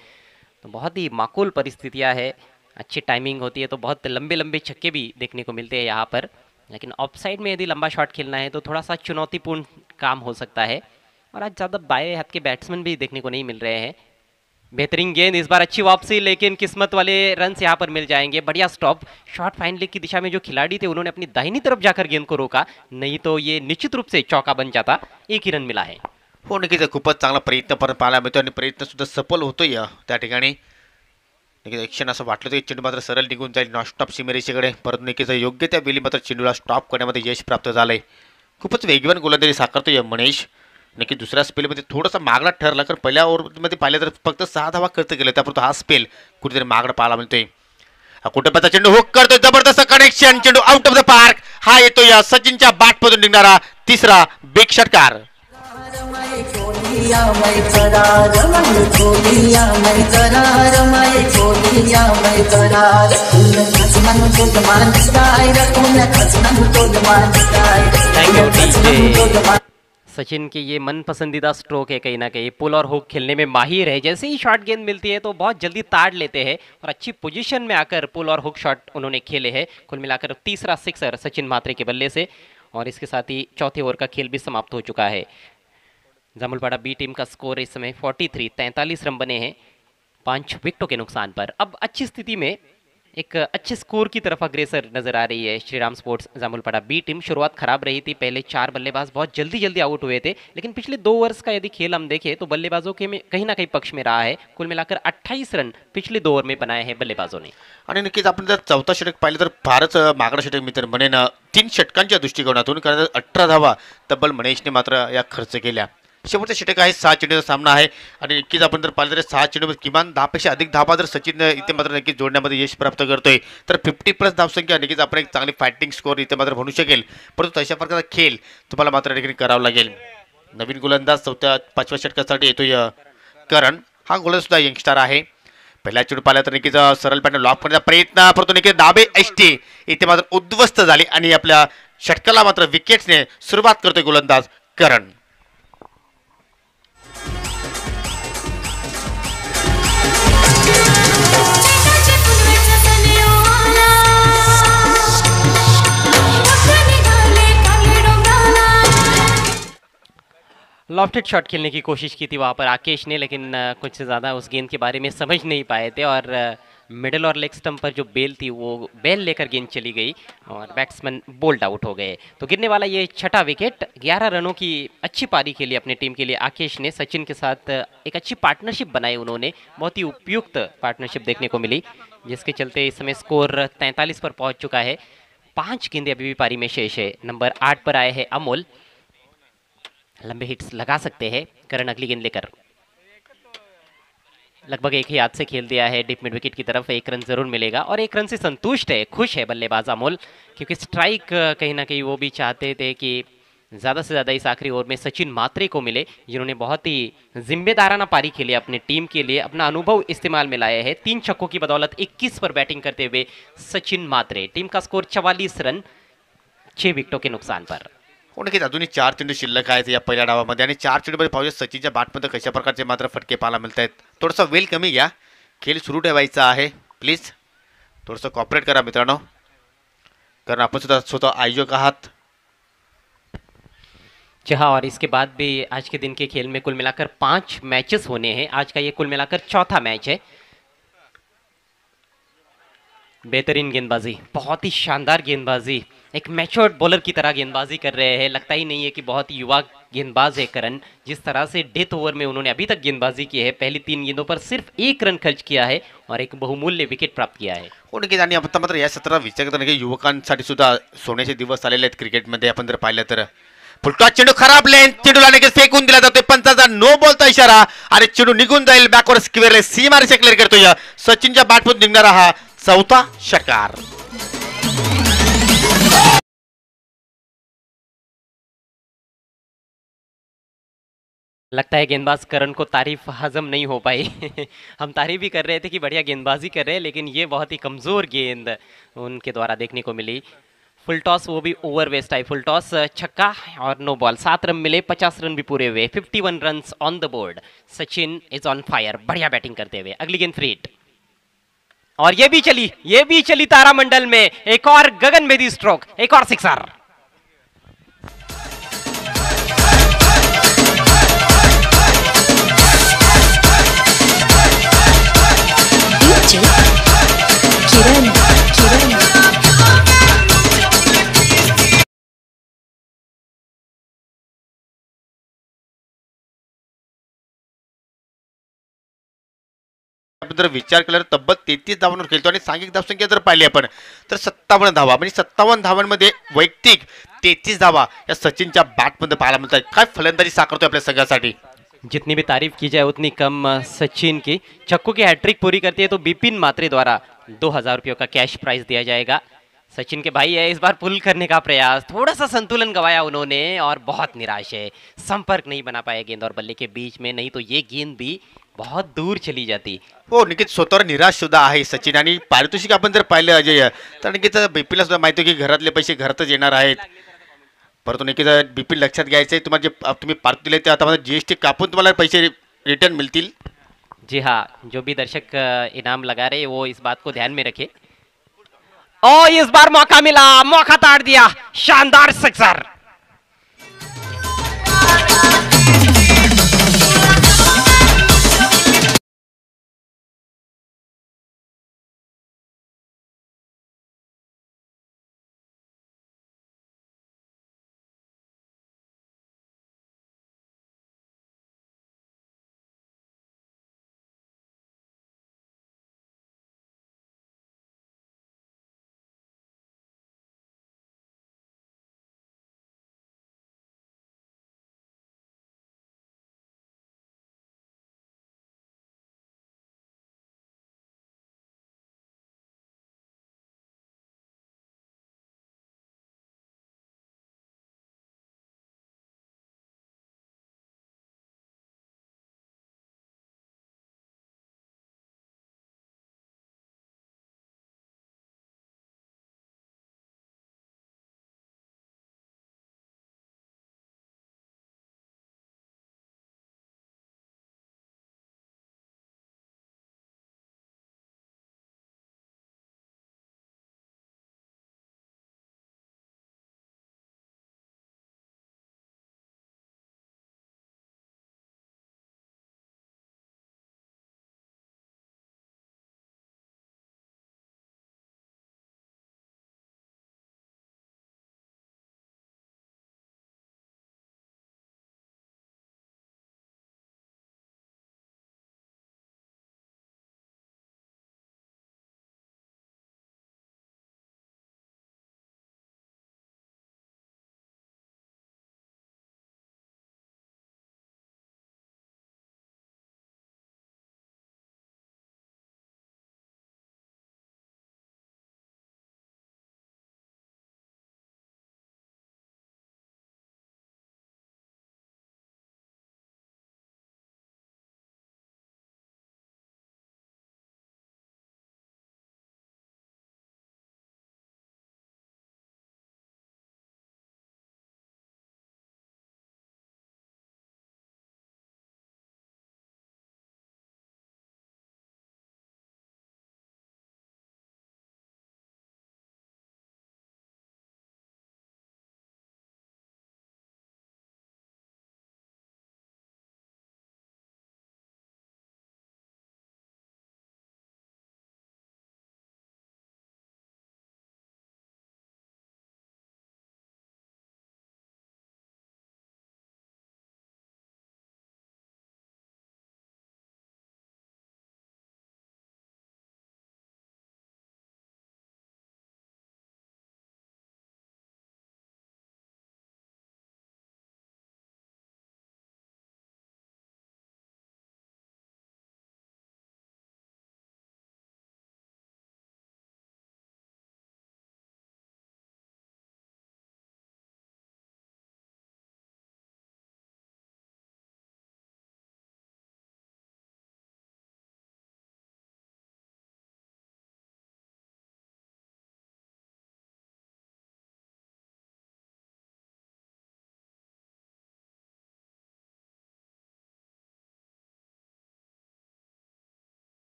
तो बहुत ही माकूल परिस्थितियाँ है, अच्छी टाइमिंग होती है, तो बहुत लंबे लंबे छक्के भी देखने को मिलते हैं यहाँ पर। लेकिन ऑफ साइड में यदि लंबा शॉट खेलना है तो थोड़ा सा चुनौतीपूर्ण काम हो सकता है, और आज ज़्यादा बाएं हाथ के बैट्समैन भी देखने को नहीं मिल रहे हैं। बेहतरीन गेंद, इस बार अच्छी वापसी, लेकिन किस्मत वाले रन्स यहाँ पर मिल जाएंगे। बढ़िया स्टॉप शॉट, फाइन लेग की दिशा में जो खिलाड़ी थे उन्होंने अपनी दाहिनी तरफ जाकर गेंद को रोका, नहीं तो ये निश्चित रूप से चौका बन जाता। 1 ही रन मिला है। हो नक्कीच खूपच चांगला प्रयत्न पण पाहायला मिळतो आणि प्रयत्न सुद्धा सफल होतोय त्या ठिकाणी। नक्कीच एक क्षण असं वाटलं तर चेंडू मात्र सरळ निघून जाईल नॉन स्टॉप सीमेरेषेकडे, परंतु नक्कीच योग्य त्या वेळी मात्र चेंडूला स्टॉप करण्यामध्ये यश प्राप्त झालंय। खूपच वेगवान गोलंदाजी साकारतोय मनीष। नक्की दुसऱ्या स्पेलमध्ये थोडासा मागणा ठरला, कारण पहिल्या ओव्हरमध्ये पाहिलं तर फक्त 6 धावा खर्च केले, त्यापुरता हा स्पेल कुठेतरी मागणं पाहायला मिळतोय। कुठे पता चेंडू हुक करतोय, जबरदस्त कनेक्शन, चेंडू आउट ऑफ द पार्क, हा येतोय सचिनच्या बॅटमधून निघणारा तिसरा बिग षटकार। खोलिया मैं करार मन खोलिया मैं करार मैं खोलिया मैं करार खसमन तो जमान स्टाई रखूं खसमन तो जमान स्टाई सचिन के ये मन पसंदीदा स्ट्रोक है, कहीं ना कहीं पुल और हुक खेलने में माहिर है। जैसे ही शॉट गेंद मिलती है तो बहुत जल्दी ताड़ लेते हैं और अच्छी पोजीशन में आकर पुल और हुक शॉट उन्होंने खेले हैं। कुल मिलाकर तीसरा सिक्सर सचिन म्हात्रे के बल्ले से, और इसके साथ ही चौथे ओवर का खेल भी समाप्त हो चुका है। जामुलपाड़ा बी टीम का स्कोर इस समय 43 रन बने हैं 5 विकेटों के नुकसान पर। अब अच्छी स्थिति में एक अच्छे स्कोर की तरफ अग्रसर नजर आ रही है श्रीराम स्पोर्ट्स जामुलपाड़ा बी टीम। शुरुआत खराब रही थी, पहले 4 बल्लेबाज बहुत जल्दी आउट हुए थे, लेकिन पिछले 2 ओवर्स का यदि खेल हम देखें तो बल्लेबाजों के में कहीं ना कहीं पक्ष में रहा है। कुल मिलाकर 28 रन पिछले 2 ओवर में बनाए हैं बल्लेबाजों ने। आणि नक्कीच आपण जर चौथा षटक पाहिलं तर फारच मागडा षटक मी तर म्हणेन 3 षटकांच्या दृष्टिकोनातून, कारण 18 धावा तब्बल मनेशने मात्र या खर्च केल्या। शेवटचं षटक आहे, 6 चेंडूचा सामना आहे आणि नक्कीच आपण जर पाहिलं तर 6 चेंडूमध्ये किमान 10 पेक्षा अधिक धावा जर सचिन इथे मात्र नक्कीच जोडण्यामध्ये यश प्राप्त करतोय तर 50+ धावसंख्या नक्कीच आपण एक चांगली फायटिंग स्कोर इथे मात्र म्हणू शकेल। परंतु तशा प्रकारचा खेळ तुम्हाला मात्र नक्की करावा लागेल। नवीन गोलंदाज 5व्या षटकासाठी येतोय करण, हा गोलंदाज सुद्धा यंगस्टार आहे। पहिल्या चेंडू पाहिला तर नक्कीच सरळ पॅटर्न लॉक करण्याचा प्रयत्न, परंतु नक्कीच दाबे एसटी इथे मात्र उद्ध्वस्त झाली आणि आपल्या षटकाला मात्र विकेट्सने सुरुवात करतोय गोलंदाज करण। लॉफ्टेड शॉट खेलने की कोशिश की थी वहाँ पर आकेश ने, लेकिन कुछ ज़्यादा उस गेंद के बारे में समझ नहीं पाए थे और मिडल और लेग स्टंप पर जो बेल थी वो बेल लेकर गेंद चली गई और बैट्समैन बोल्ड आउट हो गए। तो गिरने वाला ये छठा विकेट। 11 रनों की अच्छी पारी खेली अपनी टीम के लिए आकेश ने। सचिन के साथ एक अच्छी पार्टनरशिप बनाई उन्होंने, बहुत ही उपयुक्त पार्टनरशिप देखने को मिली, जिसके चलते इस समय स्कोर 43 पर पहुँच चुका है। 5 गेंदें अभी भी पारी में शेष है। नंबर 8 पर आए हैं अमोल, लंबे हिट्स लगा सकते हैं। करण अगली गेंद लेकर लगभग एक ही हाथ से खेल दिया है डीप मिड विकेट की तरफ। 1 रन जरूर मिलेगा और 1 रन से संतुष्ट है, खुश है बल्लेबाज अमोल, क्योंकि स्ट्राइक कहीं ना कहीं वो भी चाहते थे कि ज़्यादा से ज़्यादा इस आखिरी ओवर में सचिन म्हात्रे को मिले, जिन्होंने बहुत ही जिम्मेदाराना पारी खेली अपनी टीम के लिए, अपना अनुभव इस्तेमाल में लाया है। 3 छक्कों की बदौलत 21 पर बैटिंग करते हुए सचिन म्हात्रे। टीम का स्कोर 44 रन 6 विकेटों के नुकसान पर। नक्कीच अजूनही 4 चेंडू शिल्लक आहेत या पहिल्या डावामध्ये आणि 4 चेंडूमध्ये पाहूया सचिनच्या बॅटमध्ये कशा प्रकारचे मात्र फटके पाहायला मिळत आहेत। थोडासा वेल कमी घ्या, खेळ सुरू ठेवायचा आहे, प्लीज थोडंसं कॉपरेट करा मित्रांनो, कारण आपण सुद्धा स्वतः आयोजक आहात। जी हाँ, और इसके बाद भी आज के दिन के खेल में कुल मिलाकर 5 मैचेस होने हैं। आज का ये कुल मिलाकर चौथा मैच है। बेहतरीन गेंदबाजी, बहुत ही शानदार गेंदबाजी, एक मैच्योर्ड बॉलर की तरह गेंदबाजी कर रहे हैं। लगता ही नहीं है कि बहुत ही युवा गेंदबाज है करण। जिस तरह से डेथ ओवर में उन्होंने अभी तक गेंदबाजी की है, पहली 3 गेंदों पर सिर्फ 1 रन खर्च किया है और एक बहुमूल्य विकेट प्राप्त किया है। नक्कीच आणि आता मात्र या सत्रात विचार करताना की युवकांसाठी सुद्धा सोन्याचे दिवस आलेले आहेत क्रिकेटमध्ये। आपण जर पाहिलं तर फुलटॉस चेंडू खराब लेन, चेंडूला नक्कीच फेकून दिला जातोय, पंचाचा नो बॉलचा इशारा आणि चेंडू निघून जाईल बॅकवर स्क्वेअरला सीमारेषा क्लिअर करतोय सचिनच्या बॅटमधून निघणारा हा चौथा षटकार। लगता है गेंदबाज करण को तारीफ हजम नहीं हो पाई। हम तारीफ भी कर रहे थे कि बढ़िया गेंदबाजी कर रहे हैं, लेकिन ये बहुत ही कमज़ोर गेंद उनके द्वारा देखने को मिली। फुल टॉस वो भी ओवर वेस्ट आई, फुल टॉस छक्का और नो बॉल। 7 रन मिले, 50 रन भी पूरे हुए, 51 run on the board. Sachin is on fire, बढ़िया बैटिंग करते हुए। अगली गेंद फ्री हिट और ये भी चली तारामंडल में। एक और गगनभेदी स्ट्रोक, एक और सिक्सर। किरण किरण जर विचार केला तर तब्बल 33 धावांवर खेळतो आणि सांघिक धावसंख्या जर पाहिली आपण तर 57 धावा, म्हणजे 57 धावांमध्ये वैयक्तिक 33 धावा या सचिनच्या बॅटमध्ये पाहायला मिळतात। काय फलंदाजी साकारतोय आपल्या संघासाठी। जितनी भी तारीफ की जाए उतनी कम सचिन की। छक्कों की हैट्रिक पूरी करती है तो बिपिन म्हात्रे द्वारा 2000 रुपयों का कैश प्राइज दिया जाएगा। सचिन के भाई है, इस बार पुल करने का प्रयास, थोड़ा सा संतुलन गवाया उन्होंने और बहुत निराश है। संपर्क नहीं बना पाया गेंद और बल्ले के बीच में, नहीं तो ये गेंद भी बहुत दूर चली जाती। हो निश्चित स्वतःवर निराश सुद्धा आहे सचिन आणि पारितोषिक आपण जर पाहिलं अजय तर नक्कीच बीपीला सुद्धा माहिती आहे की घरातले पैसे घरातच येणार आहेत. परंतु नक्कीच बीपी लक्षात घ्यायचं आहे, तुम्हाला जे तुम्ही पार्ट दिले ते आता जीएसटी कापून तुम्हाला पैसे रिटर्न मिळतील. जी हाँ, जो भी दर्शक इनाम लगा रहे वो इस बात को ध्यान में रखे। और इस बार मौका मिला, मौका ताड़ दिया, शानदार सिक्सर।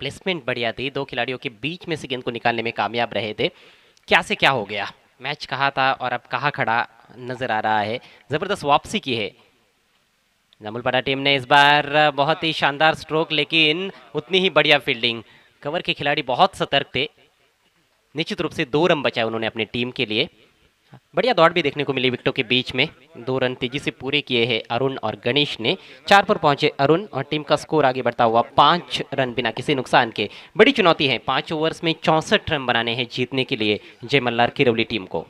प्लेसमेंट बढ़िया थी, दो खिलाड़ियों के बीच में से गेंद को निकालने में कामयाब रहे थे। क्या से क्या हो गया, मैच कहाँ था और अब कहाँ खड़ा नजर आ रहा है। जबरदस्त वापसी की है जामुलपाड़ा टीम ने इस बार, बहुत ही शानदार स्ट्रोक लेकिन उतनी ही बढ़िया फील्डिंग। कवर के खिलाड़ी बहुत सतर्क थे, निश्चित रूप से 2 रन बचाए उन्होंने अपनी टीम के लिए। बढ़िया दौड़ भी देखने को मिली विकेटों के बीच में, 2 रन तेजी से पूरे किए हैं अरुण और गणेश ने। 4 पर पहुंचे अरुण और टीम का स्कोर आगे बढ़ता हुआ 5 रन बिना किसी नुकसान के। बड़ी चुनौती है 5 ओवर्स में 64 रन बनाने हैं जीतने के लिए जय मल्हार किरवली टीम को।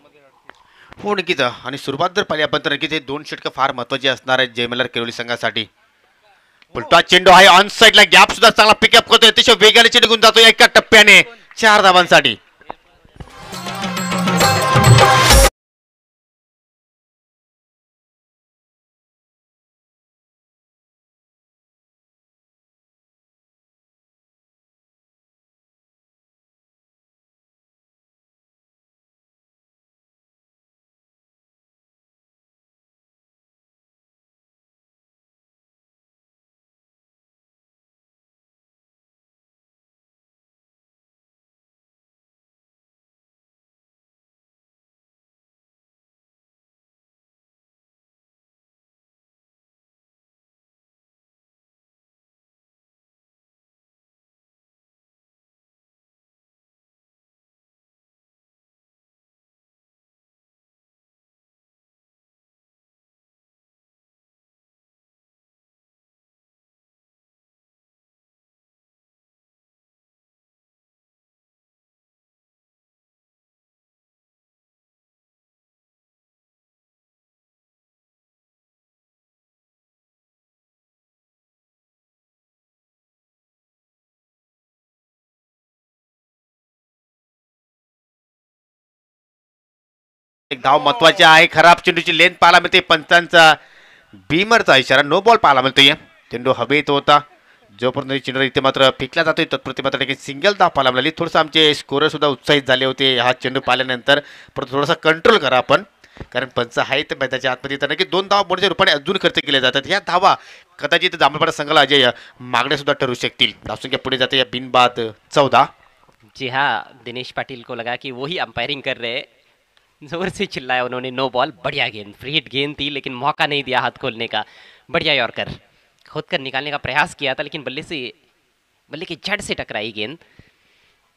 हो नक्कीच, आणि सुरुवात जर पाहिली आपण तर नक्कीच हे 2 षटकं फार महत्त्वाची असणार आहेत जय मल्हार किरवली संघासाठी. पुलटा चेंडू आहे, ऑन साइडला गॅप सुद्धा चांगला पिकअप करतोय, अतिशय वेगाने चेंडू निघून जातो एका टप्प्याने 4 धावांसाठी. एक धाव महत्वाची आहे, खराब चेंडूची लेंथ पाहायला मिळते, पंचांचा बीमरचा इशारा, नो बॉल पाहायला मिळतोय. चेंडू हवेत होता, जोपर्यंत चेंडू इथे मात्र फेकला जातोय तत्पुरती मात्र सिंगल धाव पाहायला मिळाली. थोडंसं आमचे स्कोरर सुद्धा उत्साहित झाले होते हा चेंडू पाहिल्यानंतर, परंतु थोडासा कंट्रोल करा आपण, कारण पंच आहेत मैदानाच्या आतमध्ये, तर नक्की 2 धावा बोनच्या रूपाने अजून खर्च केले जातात. ह्या धावा कदाचित जांभळपाडा संघाला अजय मागण्या सुद्धा ठरू शकतील. धावसंख्या पुढे जाते या बिनबाद 14. जी हाँ, दिनेश पाटिल को लगा कि वही अंपायरिंग कर रहे हैं, जोर से चिल्लाया उन्होंने, नो बॉल। बढ़िया गेंद, फ्री हिट गेंद थी लेकिन मौका नहीं दिया हाथ खोलने का। बढ़िया यॉर्कर, खोद कर निकालने का प्रयास किया था लेकिन बल्ले की जड़ से टकराई गेंद।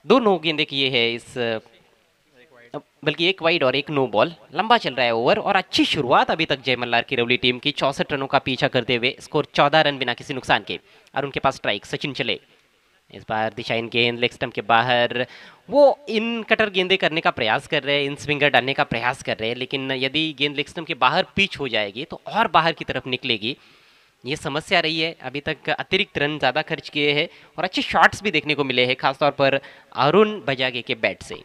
2 नो गेंदे किए हैं इस, बल्कि 1 वाइड और 1 नो बॉल। लंबा चल रहा है ओवर और अच्छी शुरुआत अभी तक जय मल्हार किरवली टीम की, 64 रनों का पीछा करते हुए स्कोर 14 रन बिना किसी नुकसान के। और उनके पास स्ट्राइक, सचिन चले, इस बार दिशाहीन गेंद लेग स्टंप के बाहर। वो इन कटर गेंदे करने का प्रयास कर रहे हैं, इन स्विंगर डालने का प्रयास कर रहे हैं, लेकिन यदि गेंद लेग स्टंप के बाहर पिच हो जाएगी तो और बाहर की तरफ निकलेगी। ये समस्या रही है। अभी तक अतिरिक्त रन ज़्यादा खर्च किए हैं और अच्छे शॉट्स भी देखने को मिले हैं, खासतौर पर अरुण बजागे के बैट से।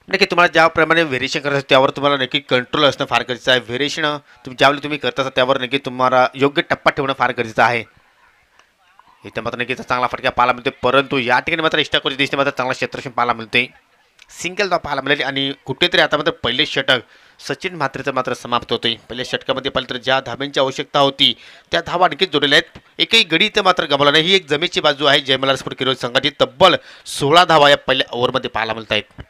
नक्की तुम्हाला ज्याप्रमाणे व्हेरिएशन करायचं त्यावर तुम्हाला नक्की कंट्रोल असणं फार गरजेचं आहे. व्हेरिएशन ज्यावेळी तुम्ही करता त्यावर नक्की तुम्हाला योग्य टप्पा ठेवणं फार गरजेचं आहे. इथे मात्र नक्कीच चांगला फटका पाहायला मिळतोय, परंतु या ठिकाणी मात्र इष्टाकोची दिसते मात्र चांगला क्षेत्ररक्षण पाहायला मिळते. सिंगल धाव पाहायला मिळाली आणि कुठेतरी आता मात्र पहिले षटक सचिन म्हात्रेचं मात्र समाप्त होतोय. पहिल्या षटकामध्ये पाहिलं तर ज्या धाब्यांची आवश्यकता होती त्या धावा नक्कीच जोडलेल्या आहेत. एकही गडी इथे मात्र गमावला नाही. ही एक जमेची बाजू आहे जय मल्हार स्पोर्ट किरवली संघाची. तब्बल 16 धावा या पहिल्या ओव्हरमध्ये पाहायला मिळत आहेत.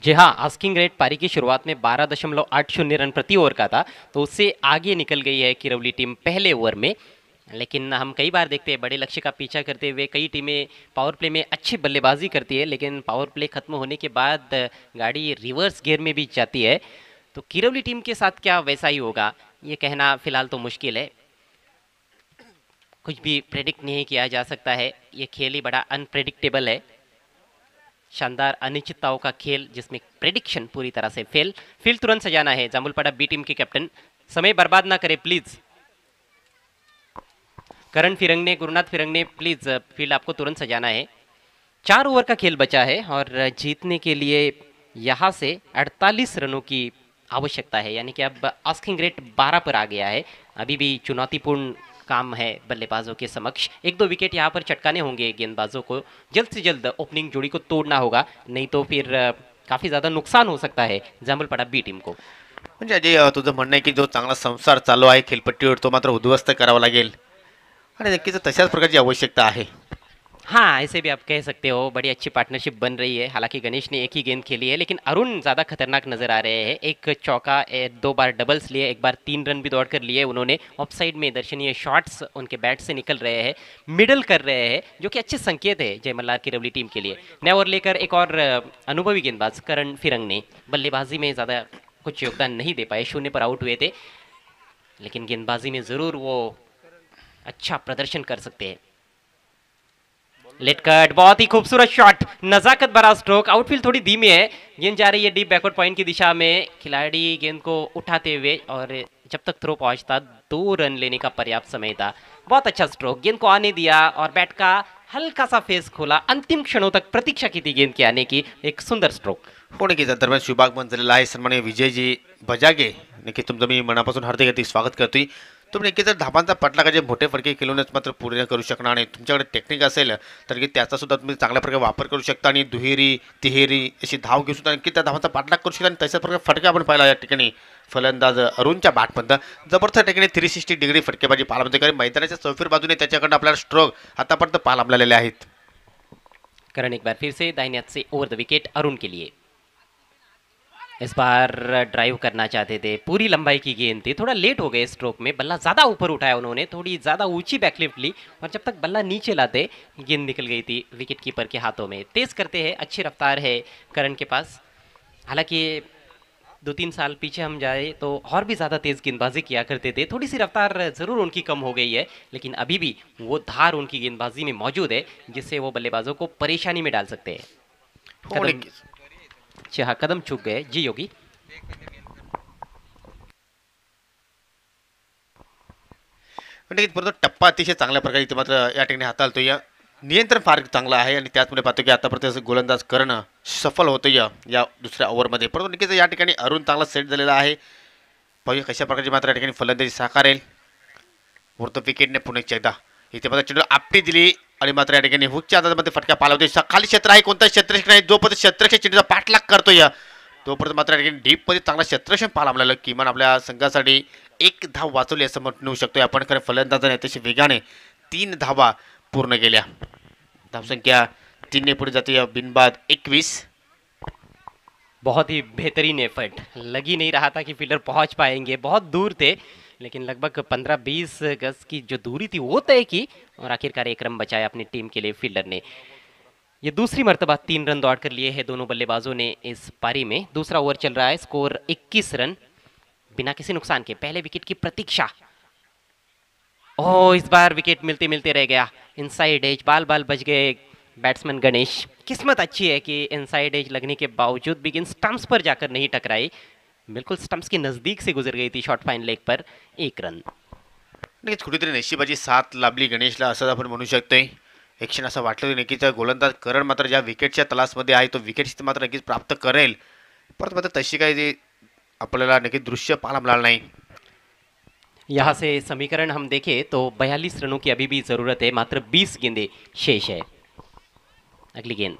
जी हाँ, आस्किंग रेट पारी की शुरुआत में 12.80 रन प्रति ओवर का था, तो उससे आगे निकल गई है किरवली टीम पहले ओवर में। लेकिन हम कई बार देखते हैं बड़े लक्ष्य का पीछा करते हुए कई टीमें पावर प्ले में अच्छी बल्लेबाजी करती है, लेकिन पावर प्ले खत्म होने के बाद गाड़ी रिवर्स गियर में भी जाती है। तो किरवली टीम के साथ क्या वैसा ही होगा ये कहना फिलहाल तो मुश्किल है, कुछ भी प्रेडिक्ट नहीं किया जा सकता है। ये खेल ही बड़ा अनप्रेडिक्टेबल है, शानदार अनिश्चितताओं का खेल जिसमें प्रेडिक्शन पूरी तरह से फेल। फील्ड तुरंत सजाना है जामुलपाड़ा बी टीम के कैप्टन, समय बर्बाद ना करे please. Karan Phirangne, Gurunath Phirangne, please field आपको तुरंत सजाना है। 4 ओवर का खेल बचा है और जीतने के लिए यहाँ से 48 रनों की आवश्यकता है, यानी कि अब आस्किंग रेट 12 पर आ गया है। अभी भी चुनौतीपूर्ण काम है बल्लेबाजों के समक्ष। 1-2 विकेट यहाँ पर चटकाने होंगे गेंदबाजों को, जल्द से जल्द ओपनिंग जोड़ी को तोड़ना होगा, नहीं तो फिर काफ़ी ज़्यादा नुकसान हो सकता है जामुलपाड़ा बी टीम को। म्हणजे अजय तुझं म्हणणं आहे की जो चांगला संसार चालू आहे खेळपट्टीवर तो मात्र उद्ध्वस्त करावा लागेल आणि नक्कीच तशाच प्रकारची आवश्यकता आहे. हाँ, ऐसे भी आप कह सकते हो, बड़ी अच्छी पार्टनरशिप बन रही है। हालांकि गणेश ने एक ही गेंद खेली है, लेकिन अरुण ज़्यादा खतरनाक नजर आ रहे हैं। एक चौका, 2 बार डबल्स लिए, एक बार 3 रन भी दौड़ कर लिए उन्होंने। ऑफ साइड में दर्शनीय शॉट्स उनके बैट से निकल रहे हैं, मिडल कर रहे हैं, जो कि अच्छे संकेत है जय मल्हार की रवली टीम के लिए। नया ओवर लेकर एक और अनुभवी गेंदबाज करण फिरंग ने बल्लेबाजी में ज़्यादा कुछ योगदान नहीं दे पाए, 0 पर आउट हुए थे, लेकिन गेंदबाजी में ज़रूर वो अच्छा प्रदर्शन कर सकते हैं। लेट कट, बहुत ही खूबसूरत शॉट, नजाकत भरा स्ट्रोक। आउटफील्ड थोड़ी धीमी है, गेंद जा रही है डीप बैकवर्ड पॉइंट की दिशा में। खिलाड़ी गेंद को उठाते हुए, और जब तक थ्रो पहुंचता 2 रन लेने का पर्याप्त समय था। बहुत अच्छा स्ट्रोक, गेंद को आने दिया और बैट का हल्का सा फेस खोला। अंतिम क्षणों तक प्रतीक्षा की थी गेंद के आने की। एक सुंदर स्ट्रोक होणे की दरम्यान शुभागमन झालेलं आहे. सन्माननीय विजयजी बजागे, नक्की तुमचं मी मनापासून हार्दिक हार्दिक स्वागत करतोय. तुम्ही नक्की जर धाबांचा पाठलागाचे मोठे फटके खेळूनच मात्र पूर्ण करू शकणार नाही. तुमच्याकडे टेक्निक असेल तर की त्याचा सुद्धा तुम्ही चांगल्या प्रकारे वापर करू शकता आणि दुहेरी तिहेरी अशी धाव घेऊ सुद्धा नक्की त्या धावांचा पाठलाग करू शकता. आणि तशाच प्रकारे फटके आपण पाहिला या ठिकाणी फलंदाज अरुणच्या बॅटमधनं जबरदस्त ठिकाणी 360 डिग्री फटकेबाजी पाहायला मिळते. कारण मैदानाच्या चौफेर बाजूने त्याच्याकडनं आपल्याला स्ट्रोक आतापर्यंत पाहायला मिळालेले आहेत. करण एक बार फिर से दाहिने हाथ से ओवर द विकेट अरुण के लिए। इस बार ड्राइव करना चाहते थे, पूरी लंबाई की गेंद थी, थोड़ा लेट हो गए स्ट्रोक में। बल्ला ज़्यादा ऊपर उठाया उन्होंने, थोड़ी ज़्यादा ऊंची बैकलिफ्ट ली, और जब तक बल्ला नीचे लाते गेंद निकल गई थी विकेट कीपर के हाथों में। तेज़ करते हैं, अच्छी रफ्तार है करण के पास। हालांकि 2-3 साल पीछे हम जाए तो और भी ज़्यादा तेज़ गेंदबाजी किया करते थे। थोड़ी सी रफ्तार ज़रूर उनकी कम हो गई है, लेकिन अभी भी वो धार उनकी गेंदबाजी में मौजूद है, जिससे वो बल्लेबाजों को परेशानी में डाल सकते हैं। होणे कदम चूक गए जी योगी। म्हणजे परंतु टप्पा अतिशय चांगल्या प्रकारे इथे मात्र या ठिकाणी हाताळतो. या नियंत्रण फार चांगलं आहे आणि त्याचमुळे पाहतो की आतापर्यंत गोलंदाज करणं सफल होतं या दुसऱ्या ओव्हरमध्ये. परंतु नक्कीच या ठिकाणी अरुण चांगला सेट झालेला आहे. पाहूया कशा प्रकारची मात्र या ठिकाणी फलंदाजी साकारेल. वरतो विकेटने पुन्हा एकदा इथे मात्र चेंडू आपटी दिली आणि मात्र या ठिकाणी हुकच्या अंदाजामध्ये फटका पाला होते. खाली क्षेत्र आहे, कोणता क्षेत्ररक्षक नाही, जोपर्यंत क्षेत्ररक्षक चेंडूचा पाठलाग करतोय तोपर्यंत मात्र या ठिकाणी डीपमध्ये चांगला क्षेत्ररक्षण पाहायला मिळालं. किमान आपल्या संघासाठी एक धाव वाचवली असं म्हणू शकतोय आपण. खरं फलंदाजाने अतिशय वेगाने 3 धावा पूर्ण केल्या. धावसंख्या 3 ने पुढे जाते बिनबाद 21. बहुत ही बेहतरीन एफर्ट, लग ही नहीं रहा था कि फील्डर पहुंच पाएंगे, बहुत दूर थे, लेकिन लगभग 15-20 गज की जो दूरी थी वो तय की, और आखिरकार एक रन बचाया अपनी टीम के लिए फील्डर ने। ये दूसरी मर्तबा 3 रन दौड़ कर लिए हैं दोनों बल्लेबाजों ने इस पारी में। दूसरा ओवर चल रहा है, स्कोर 21 रन बिना किसी नुकसान के। पहले विकेट की प्रतीक्षा। ओह, इस बार विकेट मिलते मिलते रह गया। इनसाइड एज, बाल बाल बच गए बैट्समैन गणेश। किस्मत अच्छी है कि इनसाइड एज लगने के बावजूद भी गेंद स्टंप्स पर जाकर नहीं टकराई, बिल्कुल स्टंप्स के नज़दीक से गुजर गई थी शॉर्ट फाइन लेग पर। 1 रन। नक्कीच कुठेतरी नशिबाची साथ लाभली गणेशला असं आपण म्हणू शकतोय. एक क्षण असं वाटलं नक्कीच गोलंदाज करण मात्र ज्या विकेटच्या तलासमध्ये आहे तो विकेट मात्र नक्कीच प्राप्त करेल, परंतु मात्र तशी काही आपल्याला नक्कीच दृश्य पाहायला मिळालं नाही. यहाँ से समीकरण हम देखें तो 42 रनों की अभी भी ज़रूरत है, मात्र 20 गेंदें शेष है। अगली गेंद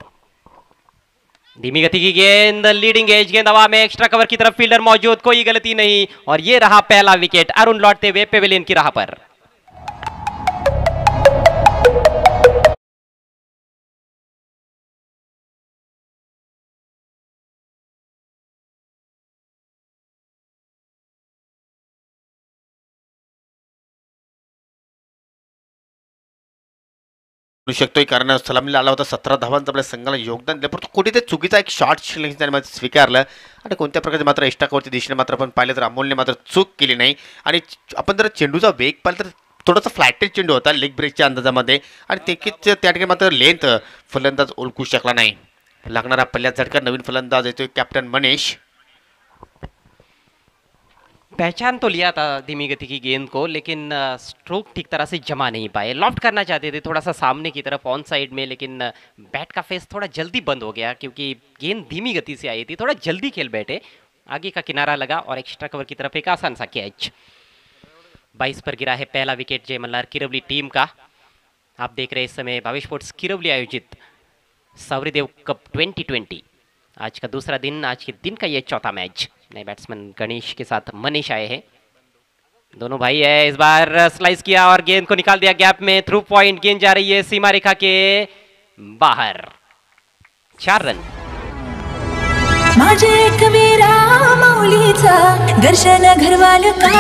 धीमी गति की गेंद, लीडिंग एज गेंद हवा में, एक्स्ट्रा कवर की तरफ फील्डर मौजूद, कोई गलती नहीं, और ये रहा पहला विकेट। अरुण लौटते हुए पेविलियन की राह पर। शकतोय कारण सलामीला आला होता. 17 धावांचं आपल्या संघाला योगदान दिलं, परंतु कुठेतरी चुकीचा एक शॉट त्याने स्वीकारलं आणि कोणत्या प्रकारे मात्र एस्टाकवरच्या दिशेने मात्र आपण पाहिलं तर अमोलने मात्र चूक केली नाही. आणि आपण जर चेंडूचा वेग पाहिला तर थोडासा फ्लॅटेड चेंडू होता लेग ब्रेकच्या अंदाजामध्ये, आणि तेकीच त्या ठिकाणी मात्र लेंथ फलंदाज ओळखू शकला नाही. लागणारा पल्ल्यात झटका नवीन फलंदाज येतोय कॅप्टन मनीष. पहचान तो लिया था धीमी गति की गेंद को, लेकिन स्ट्रोक ठीक तरह से जमा नहीं पाए। लॉफ्ट करना चाहते थे थोड़ा सा सामने की तरफ ऑन साइड में, लेकिन बैट का फेस थोड़ा जल्दी बंद हो गया क्योंकि गेंद धीमी गति से आई थी, थोड़ा जल्दी खेल बैठे। आगे का किनारा लगा और एक्स्ट्रा कवर की तरफ एक आसान सा कैच। 22 पर गिरा है पहला विकेट जय मल्हार किरवली टीम का। आप देख रहे हैं इस समय भावी स्पोर्ट्स किरवली आयोजित सावरीदेव कप 2020। आज का दूसरा दिन, आज के दिन का ये चौथा मैच। नए बैट्समैन गणेश के साथ मनीष आए हैं। दोनों भाई है, इस बार स्लाइस किया और गेंद को निकाल दिया गैप में, थ्रू पॉइंट गेंद जा रही है सीमा रेखा के बाहर। 4 रन। माझे कबीरा माऊलीचा दर्शन घरवाल का।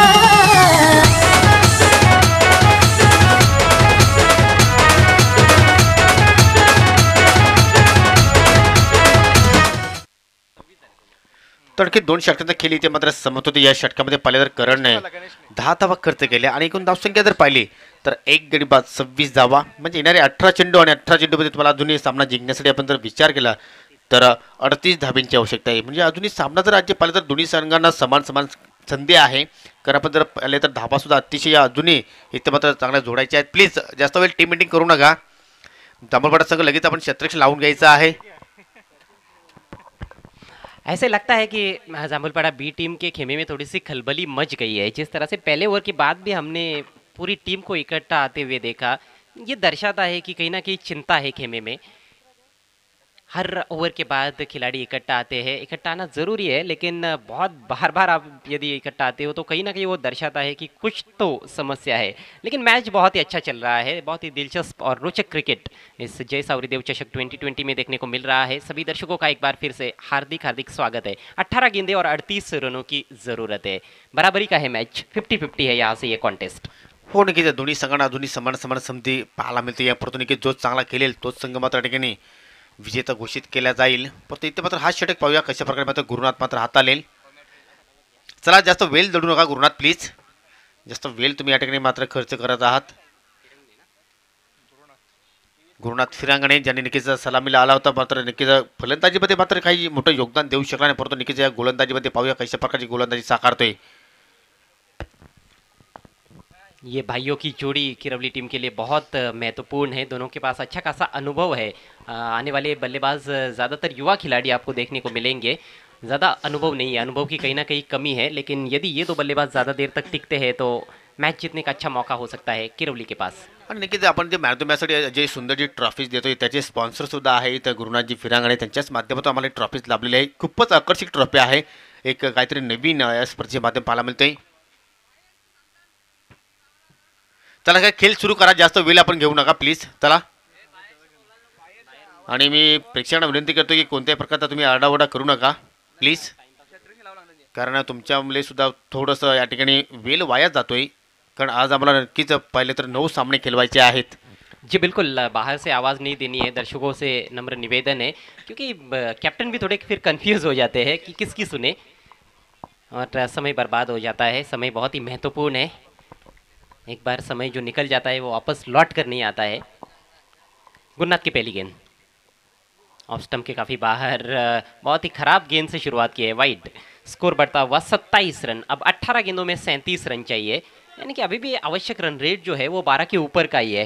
तडके 2 षटकांचा खेळ इथे मात्र समत होते। या षटकामध्ये पाहिले तर करणने 10 धावा खर्च केल्या आणि एकूण धावसंख्या जर पाहिली तर एक गडी बाद 26 धावा, म्हणजे येणारे 18 चेंडू आणि 18 चेंडूमध्ये तुम्हाला अजूनही सामना जिंकण्यासाठी आपण जर विचार केला तर 38 धाब्यांची आवश्यकता आहे। म्हणजे अजूनही सामना जर राज्य पाहिलं तर दोन्ही संघांना समान समान संधी आहे। कारण आपण जर पाहिले तर धाबा सुद्धा अतिशय अजूनही इथे मात्र चांगल्या जोडायच्या आहेत। प्लीज जास्त वेळ टीम मीटिंग करू नका। जांभूळपाडा संघ लगेच आपण क्षेत्ररक्षण लावून घ्यायचं आहे। ऐसे लगता है कि जामुलपाड़ा बी टीम के खेमे में थोड़ी सी खलबली मच गई है। जिस तरह से पहले ओवर के बाद भी हमने पूरी टीम को इकट्ठा आते हुए देखा, ये दर्शाता है कि कहीं ना कहीं चिंता है खेमे में। हर ओवर के बाद खिलाड़ी इकट्ठा आते हैं, इकट्ठा आना ज़रूरी है, लेकिन बहुत बार बार आप यदि इकट्ठा आते हो तो कहीं ना कहीं वो दर्शाता है कि कुछ तो समस्या है। लेकिन मैच बहुत ही अच्छा चल रहा है, बहुत ही दिलचस्प और रोचक क्रिकेट इस जय सावरीदेव चषक 2020 में देखने को मिल रहा है। सभी दर्शकों का एक बार फिर से हार्दिक हार्दिक स्वागत है। 18 गेंदें और 38 रनों की ज़रूरत है। बराबरी का है मैच, 50-50 है यहाँ से ये कॉन्टेस्ट। हो नक्कीच दोन्ही संघांना अजूनही समान समान संधी पाहायला मिळते। या परंतु नक्कीच जो चांगला खेळेल तोच संघ मात्र ठिकाणी विजेता घोषित केला जाईल। परंतु इथे मात्र हा षटक पाहूया कशा प्रकारे मात्र गुरुनाथ मात्र हाताळेल। चला जास्त वेळ दडू नका गुरुनाथ, प्लीज जास्त वेळ तुम्ही या ठिकाणी मात्र खर्च करत आहात। गुरुनाथ फिरांगणे ज्यांनी नक्कीच सलामीला आला होता, मात्र नक्कीच फलंदाजीमध्ये मात्र काही मोठं योगदान देऊ शकला नाही। परंतु नक्कीच या गोलंदाजीमध्ये पाहूया कशा प्रकारची गोलंदाजी साकारतोय। ये भाइयों की जोड़ी किरवली टीम के लिए बहुत महत्वपूर्ण है। दोनों के पास अच्छा खासा अनुभव है। आने वाले बल्लेबाज ज़्यादातर युवा खिलाड़ी आपको देखने को मिलेंगे। ज़्यादा अनुभव नहीं है, अनुभव की कहीं ना कहीं कमी है, लेकिन यदि ये दो बल्लेबाज ज़्यादा देर तक टिकते हैं तो मैच जीतने का अच्छा मौका हो सकता है किरवली के पास। आणि नक्कीच आपण जे मॅन ऑफ द मॅचसाठी जे सुंदर जी ट्रॉफीज देतोय त्याचे स्पॉन्सर सुद्धा आहेत गुरुनाथजी फिरांगणे, त्यांच्याच माध्यमातून आम्हाला ट्रॉफीज लाभलेली आहे। खूपच आकर्षक ट्रॉफी आहे, एक काहीतरी नवीन या स्पर्धेचे माध्यम पाहायला मिळतंय। चला काय खेळ सुरू करा, जास्त वेळ आपण घेऊ नका प्लीज। चला, आणि मी प्रेक्षकांना विनंती करतो की कोणत्याही प्रकारचा तुम्ही आरडाओरडा करू नका प्लीज, कारण तुमच्यामुळे सुद्धा थोडंसं या ठिकाणी वेळ वाया जातोय। कारण आज आम्हाला नक्कीच पहिले तर 9 सामने खेळवायचे आहेत। जी बिल्कुल, बाहर से आवाज़ नहीं देनी है, दर्शकों से नम्र निवेदन है, क्योंकि कैप्टन भी थोड़े फिर कंफ्यूज हो जाते हैं कि किसकी सुने और समय बर्बाद हो जाता है। समय बहुत ही महत्वपूर्ण है, एक बार समय जो निकल जाता है वो वापस लौट कर नहीं आता है। गुरुनाथ की पहली गेंद ऑफ स्टंप के काफ़ी बाहर, बहुत ही खराब गेंद से शुरुआत की है, वाइड। स्कोर बढ़ता हुआ 27 रन। अब 18 गेंदों में 37 रन चाहिए, यानी कि अभी भी आवश्यक रन रेट जो है वो 12 के ऊपर का ही है।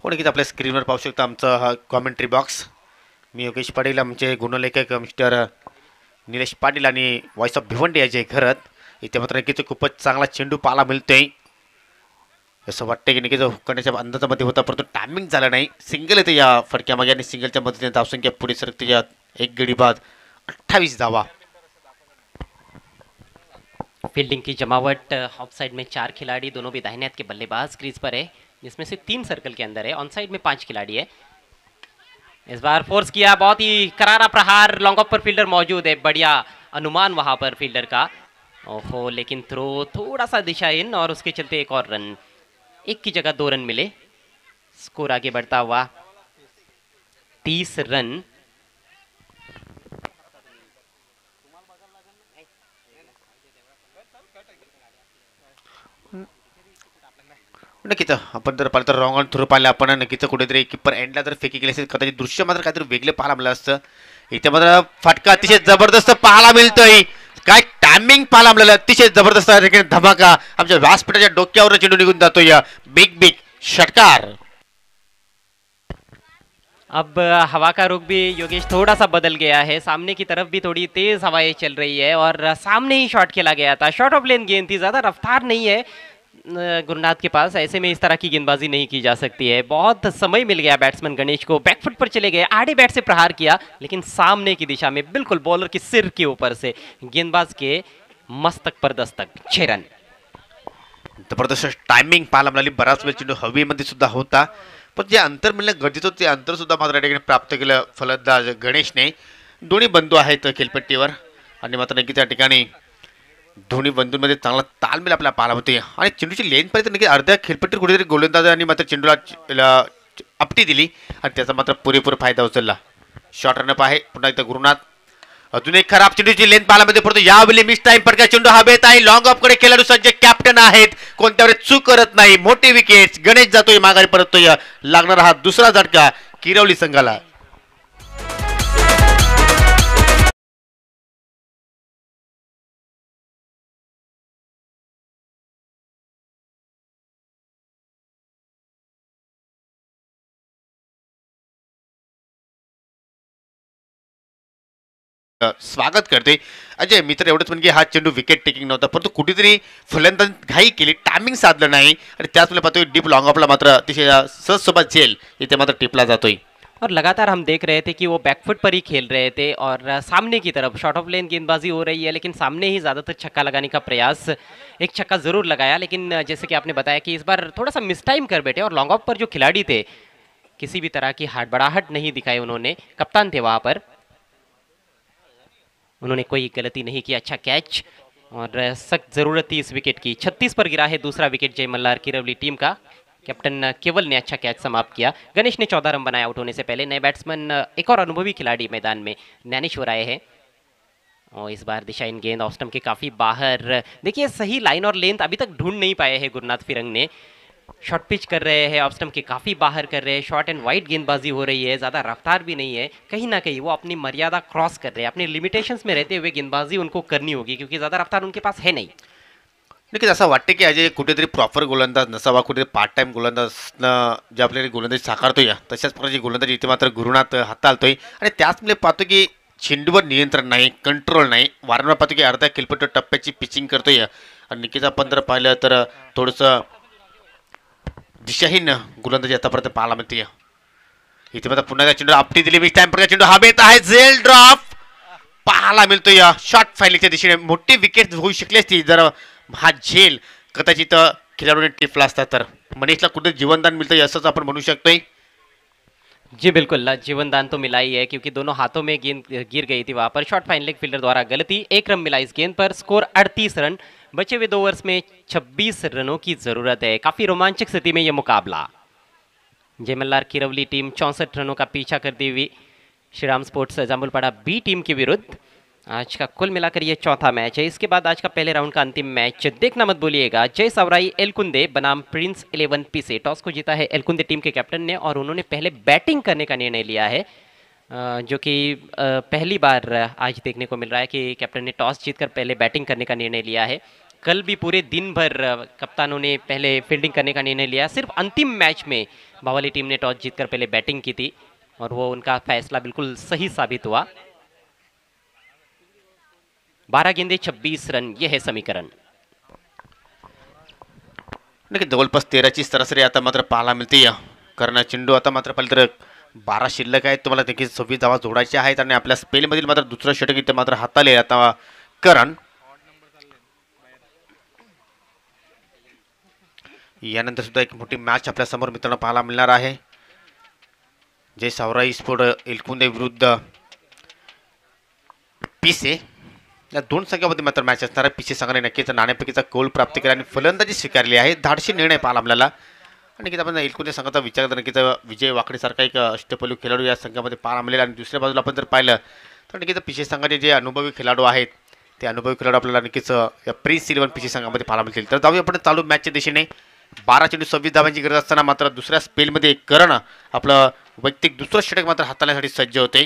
हो नक्कीच आपल्या स्क्रीनवर पाहू शकता आमचा हा कॉमेंट्री बॉक्स। मी योगेश पाटील, आमचे गुणलेखक मिस्टर निलेश पाटील आणि व्हॉइस ऑफ भिवंडी याचे घरात। इथे मात्र नक्कीच खूपच चांगला चेंडू पाहायला मिळतोय। असं वाटतं की नक्कीच करण्याच्या अंदाजामध्ये होता, परंतु टायमिंग झालं नाही। सिंगल येते या फटक्यामागे आणि सिंगलच्या मदतीने धावसंख्या पुढे सरकते। या एक गडी बाद 28 धावा। फील्डिंग की जमावट, ऑफ साइड में 4 खिलाड़ी, दोनों भी दाहिने हाथ के बल्लेबाज क्रीज पर है, जिसमें से 3 सर्कल के अंदर है। ऑन साइड में 5 खिलाड़ी है। इस बार फोर्स किया, बहुत ही करारा प्रहार, लॉन्ग ऑफ पर फील्डर मौजूद है, बढ़िया अनुमान वहां पर फील्डर का। ओहो, लेकिन थ्रो थोड़ा सा दिशा इन और उसके चलते एक और रन, एक की जगह 2 रन मिले। स्कोर आगे बढ़ता हुआ 30 रन। नक्कीच आपण जर पाहिलं तर रॉंग ऑन थ्रू पाहिलं आपण, नक्कीच कुठेतरी किपर एंडला जर फेकी केली असेल कदाचित दृश्य मात्र काहीतरी वेगळे पाहायला मिळालं असतं। इथे मात्र फटका अतिशय जबरदस्त पाहायला मिळतोय, काय टायमिंग पाहायला मिळालं, अतिशय जबरदस्त धमाका आमच्या व्यासपीठाच्या डोक्यावर चेंडू निघून जातो। या बिग बिग षटकार। अब हवा का रुख भी योगेश थोड़ा सा बदल गया है, सामने की तरफ भी थोड़ी तेज हवाएं चल रही है और सामने ही शॉट खेला गया था। शॉट ऑफ लेन गेंद थी, ज़्यादा रफ्तार नहीं है गुरुनाथ के पास, ऐसे में इस तरह की गेंदबाजी नहीं की जा सकती है। बहुत समय मिल गया बैट्समैन गणेश को, बैकफुट पर चले गए, आड़े बैट से प्रहार किया, लेकिन सामने की दिशा में बिल्कुल बॉलर के सिर के ऊपर से गेंदबाज के मस्तक पर दस्तक। 6 रन। जबरदस्त टायमिंग पाहायला मिळाली. बराच वेळ चेंडू हवेमध्ये सुद्धा होता, पण जे अंतर मिळणं गरजेचं होतं ते अंतर सुद्धा मात्र या ठिकाणी प्राप्त केलं फलंदाज गणेशने. दोन्ही बंधू आहेत खेळपट्टीवर आणि मात्र नक्कीच या ठिकाणी दोन्ही बंधूंमध्ये चांगला ताळमेळ आपल्याला पाहायला होते आणि चेंडूची लेनपर्यंत नक्की अर्ध्या खेळपट्टीवर कुठेतरी गोलंदाजांनी मात्र चेंडूला आपटी दिली आणि त्याचा मात्र पुरेपूर फायदा उचलला. शॉर्ट रनअप आहे पुन्हा एकदा गुरुनाथ. अजून एक खराब चेंडूची लेन पाहायला मिळते, परंतु यावेळी मिस टाइम पडका चेंडू हवेत आहे. लॉंग ऑफ कडे खेळाडू सज्ज कॅप्टन आहेत, कोणत्या वेळेस चूक करत नाही. मोठी विकेट. गणेश जातोय माघारी परततोय. लागणारा हा दुसरा झटका किरवली संघाला. स्वागत करते अजय मित्र. एवढंच म्हणजे हा चेंडू विकेट टेकिंग नव्हता, परंतु कुठेतरी फलंदाज घाई केली, टायमिंग साधलं नाही आणि त्याचमुळे पाहतोय डीप लॉंग ऑफला मात्र अतिशय सहज सोबत झेल इथे मात्र टिपला जातोय. और लगातार हम देख रहे थे कि वो बैकफुट पर ही खेल रहे थे और सामने की तरफ शॉर्ट ऑफ लेन गेंदबाजी हो रही है, लेकिन सामने ही ज़्यादातर छक्का लगाने का प्रयास. एक छक्का ज़रूर लगाया, लेकिन जैसे कि आपने बताया कि इस बार थोड़ा सा मिस टाइम कर बैठे और लॉन्ग ऑफ पर जो खिलाड़ी थे किसी भी तरह की हड़बड़ाहट नहीं दिखाई उन्होंने. कप्तान थे वहाँ पर, उन्होंने कोई गलती नहीं की. अच्छा कैच और सख्त ज़रूरत थी इस विकेट की. 36 पर गिरा है दूसरा विकेट जय मल्हार किरवली टीम का. कैप्टन केवल ने अच्छा कैच समाप्त किया. गणेश ने 14 रन बनाए आउट होने से पहले. नए बैट्समैन एक और अनुभवी खिलाड़ी मैदान में ज्ञानेश्वर आए हैं और इस बार दिशा इन गेंद ऑफ स्टंप के काफ़ी बाहर. देखिए सही लाइन और लेंथ अभी तक ढूंढ नहीं पाए हैं गुरुनाथ फिरंग ने. शॉर्ट पिच कर रहे हैं, ऑफ स्टंप के काफ़ी बाहर कर रहे हैं. शॉर्ट एंड वाइड गेंदबाजी हो रही है, ज़्यादा रफ्तार भी नहीं है. कहीं ना कहीं वो अपनी मर्यादा क्रॉस कर रहे हैं. अपने लिमिटेशंस में रहते हुए गेंदबाजी उनको करनी होगी क्योंकि ज़्यादा रफ्तार उनके पास है नहीं. नक्कीच असं वाटतं की अजय कुठेतरी प्रॉपर गोलंदाज नसावा, कुठेतरी पार्ट टाइम गोलंदाजनं जे आपल्याला गोलंदाजी साकारतोय तशाच प्रकारची गोलंदाजी इथे मात्र गुरुनाथ हाताळतोय आणि त्याचमुळे पाहतो की चेंडूवर नियंत्रण नाही, कंट्रोल नाही. वारंवार पाहतो की अर्ध्या किलपट टप्प्याची पिचिंग करतोय आणि नक्कीच आपण जर पाहिलं तर थोडंसं दिशाहीन गोलंदाजी आतापर्यंत पाहायला मिळते. इथे मात्र पुन्हा चेंडू आपटी दिली. मिस टाइम चेंडू हवेत आहे. झेल ड्रॉप पाहायला मिळतोय. शॉर्ट फायलिंगच्या दिशेने मोठी विकेट होऊ शकली असती जर हा झेल कदाचित खिलाडूने टिपला असता तर. मनीषला कुठे जीवनदान मिळतंय असंच आपण म्हणू शकतोय. जी बिल्कुल, जीवनदान तो मिला ही है क्योंकि दोनों हाथों में गेंद गिर गई थी वहाँ पर. शॉर्ट फाइन लेग फील्डर द्वारा गलती. 1 रन मिला इस गेंद पर. Score 38 run. बचे हुए 2 ओवर्स में 26 रनों की ज़रूरत है. काफ़ी रोमांचक स्थिति में ये मुकाबला. जय मल्हार किरवली टीम 64 रनों का पीछा करती हुई श्रीराम स्पोर्ट्स जामुलपाड़ा बी टीम के विरुद्ध. आज का कुल मिलाकर ये चौथा मैच है. इसके बाद आज का पहले राउंड का अंतिम मैच देखना मत भूलिएगा. जय सावराई एलकुंदे बनाम प्रिंस 11 पी से. टॉस को जीता है एलकुंदे टीम के कैप्टन ने और उन्होंने पहले बैटिंग करने का निर्णय लिया है, जो कि पहली बार आज देखने को मिल रहा है कि कैप्टन ने टॉस जीतकर पहले बैटिंग करने का निर्णय लिया है. कल भी पूरे दिन भर कप्तानों ने पहले फील्डिंग करने का निर्णय लिया. सिर्फ अंतिम मैच में बावली टीम ने टॉस जीतकर पहले बैटिंग की थी और वो उनका फैसला बिल्कुल सही साबित हुआ. 12 गेंदे 26 रन, यह है समीकरण. नक्की जवळपास 13ची सरासरी आता मात्र पाहायला मिळते. कारण चेंडू आता मात्र पाहिलं तर 12 शिल्लक आहेत. तुम्हाला नक्कीच 26 धावा जोडायच्या आहेत आणि आपल्या स्पेलमधील मात्र दुसरं षटक इथे मात्र हाताले आता करण. यानंतर सुद्धा एक मोठी मॅच आपल्या समोर मित्रांनो पाहायला मिळणार आहे. जय सावराई स्पोर्ट एलकुंदे विरुद्ध पिसे. या दोन संघामध्ये मात्र मॅच असणार आहे. पिसे संघाने नक्कीच नाणेफेकीचा कौल प्राप्त केला आणि फलंदाजी स्वीकारली आहे. धाडशी निर्णय पाहायला मिळाला आणि नक्कीच आपण एलकुंदे संघाचा विचार करता नक्कीच विजय वाकडेसारखा एक अष्टपैलू खेळाडू या संघामध्ये पाहायला मिळेल. आणि दुसऱ्या बाजूला आपण जर पाहिलं तर नक्कीच पिसे संघाचे जे अनुभवी खेळाडू आहेत ते अनुभवी खेळाडू आपल्याला नक्कीच या प्रिन्स 11 पिसे संघामध्ये पाहायला मिळतील. तर जाऊया आपण चालू मॅचच्या दिशेने. 12 चेंडू 26 धावांची गरज असताना मात्र दुसऱ्या स्पेलमध्ये करण आपलं वैयक्तिक दुसरं षटक मात्र हाताळण्यासाठी सज्ज होते.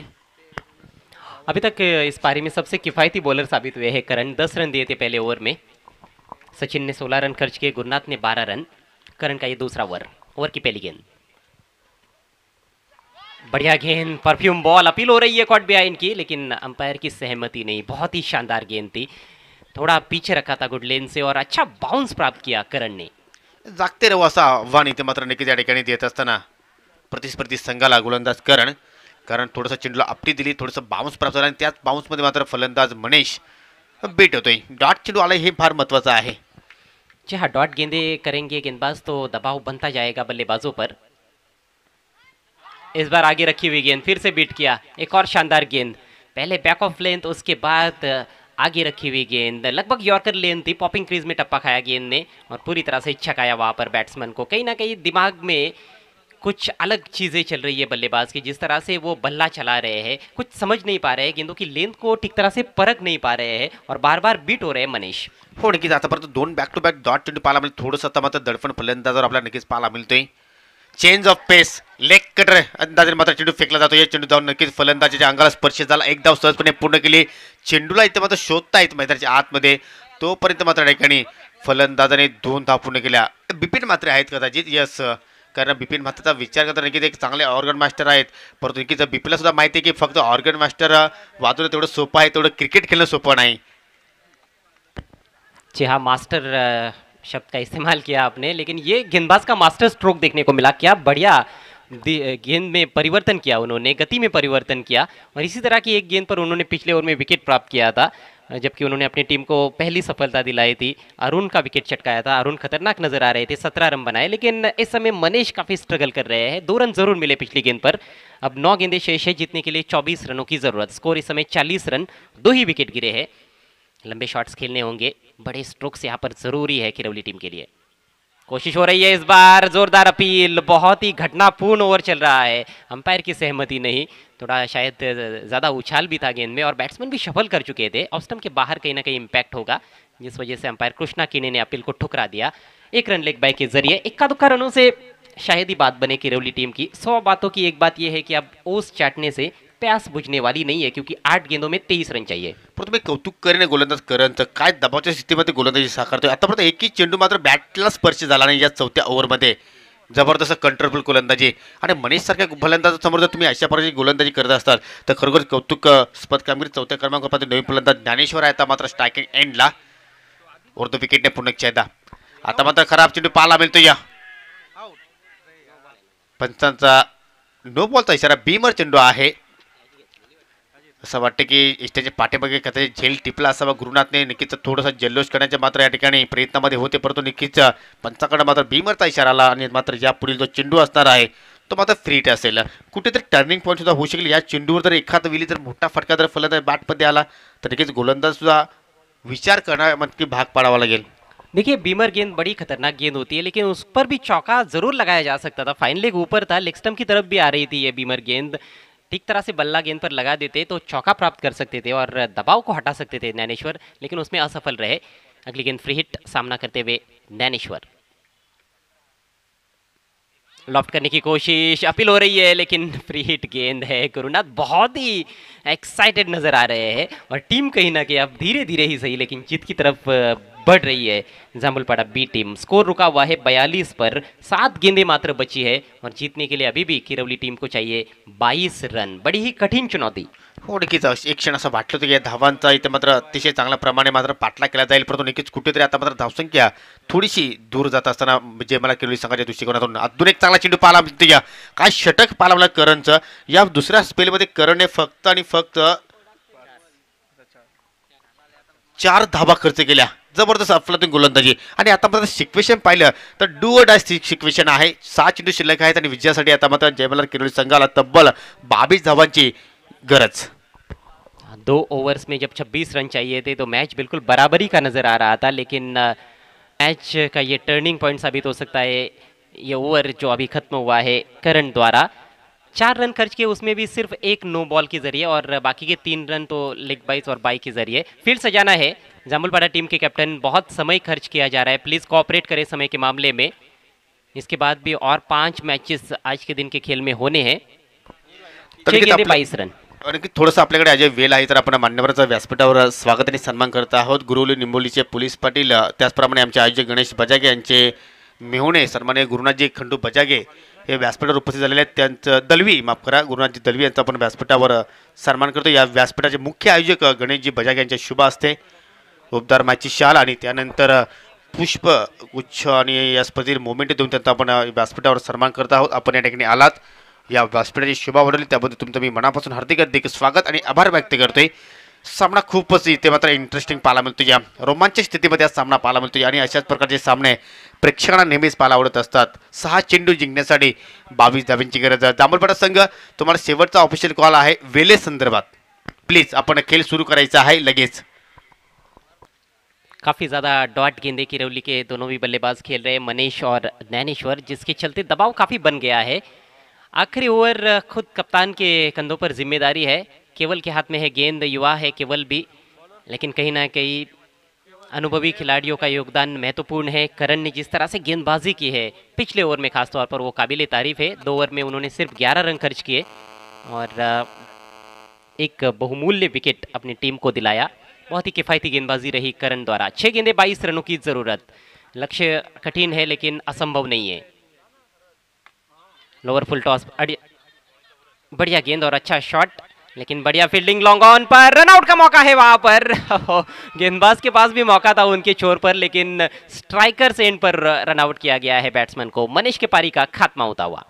अभी तक इस पारी में सबसे किफ़ायती बॉलर साबित हुए हैं करण. 10 रन दिए थे पहले ओवर में. सचिन ने 16 रन खर्च किए, गुरुनाथ ने 12 रन. करण का ये दूसरा ओवर की पहली गेंद. बढ़िया गेंद, परफ्यूम बॉल. अपील हो रही है कॉट बिहाइंड की, लेकिन अंपायर की सहमति नहीं. बहुत ही शानदार गेंद थी. थोड़ा पीछे रखा था गुड लेन से और अच्छा बाउंस प्राप्त किया करण ने. जागते राहू असं आव्हान इथे मात्र नक्कीच या ठिकाणी देत असताना प्रतिस्पर्धी संघाला गोलंदाज कारण थोडंसं चेंडूला आपटी दिली, थोडंसं बाउन्स प्राप्त झाला आणि त्याच बाउन्समध्ये मात्र फलंदाज मनीष बेट होतोय. डॉट चेंडू आला हे फार महत्त्वाचं आहे. जी हाँ, डॉट गेंदे करेंगे गेंदबाज तो दबाव बनता जाएगा बल्लेबाजों पर। इस बार आगे रखी हुई गेंद फिर से बीट किया, एक और शानदार गेंद, पहले बैक ऑफ लेंथ, उसके बाद आगे रखी हुई गेंद लगभग यॉर्कर लेंथ थी, पॉपिंग क्रीज में टप्पा खाया गेंद ने और पूरी तरह से छकाया वहां पर बैट्समैन को। कहीं ना कहीं दिमाग में कुछ अलग चीज़ें चल रही है बल्लेबाज की, जिस तरह से वो बल्ला चला रहे हैं, कुछ समझ नहीं पा रहे हैं, गेंदों की लेंथ को ठीक तरह से परख नहीं पा रहे हैं और बार बार बीट हो रहे हैं मनीष। हो नक्कीच आतापर्यंत 2 बॅक टू बॅक डॉट चेंडू पाहायला मिळतो. थोडंसं आता मात्र दडपण फलंदाजावर आपल्याला नक्कीच पाहायला मिळतोय. Change of pace, leg cutter अंदाजे मात्र चेंडू फेकला जातो. या चेंडू जाऊन नक्कीच फलंदाजाच्या अंगाला स्पर्श झाला. एक धाव सहजपणे पूर्ण केली. चेंडूला इथे मात्र शोधता येत मैदानाच्या आतमध्ये, तोपर्यंत मात्र ठिकाणी फलंदाजाने 2 धाव पूर्ण केल्या. बिपिन मात्र आहेत कदाचित, यस, कारण बिपिन मात्रचा विचार करता नक्कीच एक चांगले ऑर्गन मास्टर आहेत. परंतु नक्कीच बिपिनला सुद्धा माहिती आहे की फक्त ऑर्गन मास्टर वाजवणं तेवढं सोपं आहे, तेवढं क्रिकेट खेळणं सोपं नाही. जी हाँ, मास्टर शब्द का इस्तेमाल किया आपने, लेकिन ये गेंदबाज का मास्टर स्ट्रोक देखने को मिला। क्या बढ़िया गेंद में परिवर्तन किया उन्होंने, गति में परिवर्तन किया और इसी तरह की एक गेंद पर उन्होंने पिछले ओवर में विकेट प्राप्त किया था, जबकि उन्होंने अपनी टीम को पहली सफलता दिलाई थी। अरुण का विकेट चटकाया था, अरुण खतरनाक नजर आ रहे थे, 17 रन बनाए, लेकिन इस समय मनीष काफ़ी स्ट्रगल कर रहे हैं। 2 रन जरूर मिले पिछली गेंद पर। अब 9 गेंदें शेष है, जीतने के लिए 24 रनों की जरूरत। स्कोर इस समय 40 रन, 2 ही विकेट गिरे हैं। लंबे शॉट्स खेलने होंगे, बड़े स्ट्रोक्स यहाँ पर जरूरी है किरौली टीम के लिए। कोशिश हो रही है इस बार, जोरदार अपील, बहुत ही घटनापूर्ण ओवर चल रहा है, अंपायर की सहमति नहीं, थोड़ा शायद ज़्यादा उछाल भी था गेंद में और बैट्समैन भी शफल कर चुके थे। ऑफ स्टंप के बाहर कहीं ना कहीं इम्पैक्ट होगा, जिस वजह से अंपायर कृष्णा किने ने अपील को ठुकरा दिया। 1 रन लेग बाय के जरिए, इक्का दुक्का रनों से शायद ही बात बने किरौली टीम की। 100 बातों की एक बात यह है कि अब ओस चाटने से प्यास बुझने वाली नहीं है, क्योंकि 8 गेंदों में 23 रन चाहिए। परंतु मी कौतुक करेन गोलंदाज करणचं, काय दबावच्या स्थितीमध्ये गोलंदाजी साकारतोय. आतापर्यंत एकही चेंडू मात्र बॅटला स्पर्श झाला नाही या 4थ्या ओव्हरमध्ये. जबरदस्त कंट्रोल गोलंदाजी आणि मनीष सारख्या फलंदाजासमोर जर तुम्ही अशा प्रकारची गोलंदाजी करत असताल तर खरोखर कौतुकास्पद कामगिरी. 4थ्या क्रमांकावर नवीन फलंदाज ज्ञानेश्वर आहे आता मात्र स्ट्रायकिंग एंडला, और तो विकेटने पूर्ण चेंडा. आता मात्र खराब चेंडू पाहायला मिळतो. या पंचांचा नो बॉलचा इशारा, बीमर चेंडू आहे. असं वाटतं की इष्टाच्या पाठीमागे कदाचित झेल टिपला असावा गुरुनाथने. नक्कीच थोडासा जल्लोष करण्याच्या मात्र या ठिकाणी प्रयत्नामध्ये होते, परंतु नक्कीच पंचाकडे मात्र बीमरचा इशारा आला आणि मात्र या पुढील जो चेंडू असणार आहे तो मात्र फ्री हिट असेल. कुठेतरी टर्निंग पॉईंट सुद्धा होऊ शकेल. या चेंडूवर जर एखाद वेळी जर मोठा फटका जर फलंदाज बॅटमध्ये आला तर नक्कीच गोलंदाज सुद्धा विचार करण्यामध्ये भाग पाडावा लागेल. देखिए, बीमर गेंद बड़ी खतरनाक गेंद होती है, लेकिन उस पर भी चौका जरूर लगाया जा सकता था। फाइन लेग ऊपर था, लेग स्टंप की तरफ भी आ रही थी ये बीमर गेंद। ठीक तरह से बल्ला गेंद पर लगा देते तो चौका प्राप्त कर सकते थे और दबाव को हटा सकते थे ज्ञानेश्वर, लेकिन उसमें असफल रहे। अगली गेंद फ्री हिट, सामना करते हुए ज्ञानेश्वर। लॉफ्ट करने की कोशिश, अपील हो रही है, लेकिन फ्री हिट गेंद है। गुरुनाथ बहुत ही एक्साइटेड नजर आ रहे हैं और टीम कहीं ना कहीं अब धीरे धीरे ही सही लेकिन जीत की तरफ बढ़ रही है। जामुलपाड़ा बी टीम, स्कोर रुका हुआ है 42 पर, 7 गेंदें मात्र बची है और जीतने के लिए अभी भी किरौली टीम को चाहिए 22 रन। बड़ी ही कठीण चुनौती। हो नक्कीच, एक क्षण असं वाटलं होतं की या धावांचा इथे मात्र अतिशय चांगल्या प्रमाणे मात्र पाठला केला जाईल, परंतु नक्कीच कुठेतरी आता मात्र धावसंख्या थोडीशी दूर जात असताना जे मला किरौली संघाच्या दृष्टिकोनातून अजून एक चांगला चेंडू पाहायला मिळतो. या काय षटक पाहायला मिळालं करणचं. या दुसऱ्या स्पेलमध्ये करणने फक्त आणि फक्त 4 धावा खर्च केल्या. जबरदस्त अफलातून गोलंदाजी. आणि आता मात्र सिक्वेशन पाहिलं तर डू ऑर डाय सिक्वेशन आहे. 6 चेंडू शिल्लक आहेत आणि विजयासाठी आता मात्र जयमल्लाल किरौली संघाला तब्बल 22 धावांची गरज. 2 ओवर्स में जब 26 रन चाहिए थे तो मैच बिल्कुल बराबरी का नज़र आ रहा था, लेकिन मैच का ये टर्निंग पॉइंट साबित हो सकता है। ये ओवर जो अभी खत्म हुआ है करण द्वारा, 4 रन खर्च किए, उसमें भी सिर्फ 1 नो बॉल के जरिए और बाकी के 3 रन तो लेग बाइस और बाई के जरिए। फील्ड सजाना है जामुलपाड़ा टीम के कैप्टन, बहुत समय खर्च किया जा रहा है, प्लीज़ कोऑपरेट करें समय के मामले में। इसके बाद भी और 5 मैचेस आज के दिन के खेल में होने हैं। 6 गेंदें 22 रन। आणि थोडंसं आपल्याकडे अजय वेल आहे, तर आपण मान्यवरांचा व्यासपीठावर स्वागत आणि सन्मान करत आहोत. गुरुवली निंबोलीचे पोलीस पाटील, त्याचप्रमाणे आमचे आयोजक गणेश बजागे यांचे मेहुणे सन्माननीय गुरुनाथजी खंडू बजागे हे व्यासपीठावर उपस्थित झालेले आहेत. त्यांचं दलवी, माफ करा, गुरुनाथजी दलवी यांचा आपण व्यासपीठावर सन्मान करतो. या व्यासपीठाचे मुख्य आयोजक गणेशजी बजागे यांच्या शुभ हस्ते उबदार माची शाल आणि त्यानंतर पुष्प गुच्छ आणि या स्पर्धेतील मोमेंट देऊन त्यांचा आपण व्यासपीठावर सन्मान करत आहोत. आपण या ठिकाणी आलात, या व्यासपीठाची शोभा वाढवली त्याबद्दल तुमचं मी मनापासून हार्दिक स्वागत आणि आभार व्यक्त करतोय. सामना खूपच इथे मात्र इंटरेस्टिंग पाहायला मिळतो, या रोमांचक स्थितीमध्ये हा सामना पाहायला मिळतो आणि अशाच प्रकारचे सामने प्रेक्षकांना नेहमीच पाहायला आवडत असतात. 6 चेंडू जिंकण्यासाठी 22 धावांची गरज आहे. जांभूळपाडा संघ तुम्हाला शेवटचा ऑफिशियल कॉल आहे वेले संदर्भात. प्लीज आपण खेळ सुरू करायचा आहे लगेच. काफ़ी ज़्यादा डॉट गेंदे किरौली के दोनों भी बल्लेबाज खेल रहे हैं, मनीष और ज्ञानेश्वर, जिसके चलते दबाव काफ़ी बन गया है. आखिरी ओवर खुद कप्तान के कंधों पर जिम्मेदारी है. केवल के हाथ में है गेंद, युवा है केवल भी, लेकिन कहीं ना कहीं अनुभवी खिलाड़ियों का योगदान महत्वपूर्ण है. करण ने जिस तरह से गेंदबाजी की है पिछले ओवर में खासतौर पर, वो काबिल तारीफ है. 2 ओवर में उन्होंने सिर्फ 11 रन खर्च किए और एक बहुमूल्य विकेट अपनी टीम को दिलाया. बहुत ही किफ़ायती गेंदबाजी रही करण द्वारा. 6 गेंदे 22 रनों की ज़रूरत. लक्ष्य कठिन है लेकिन असंभव नहीं है. लोअर फुल टॉस, बढ़िया गेंद और अच्छा शॉट, लेकिन बढ़िया फील्डिंग. लॉन्ग ऑन पर रनआउट का मौका है वहां पर. गेंदबाज के पास भी मौका था उनके छोर पर, लेकिन स्ट्राइकर्स एंड पर रनआउट किया गया है बैट्समैन को. मनीष के पारी का खात्मा होता हुआ.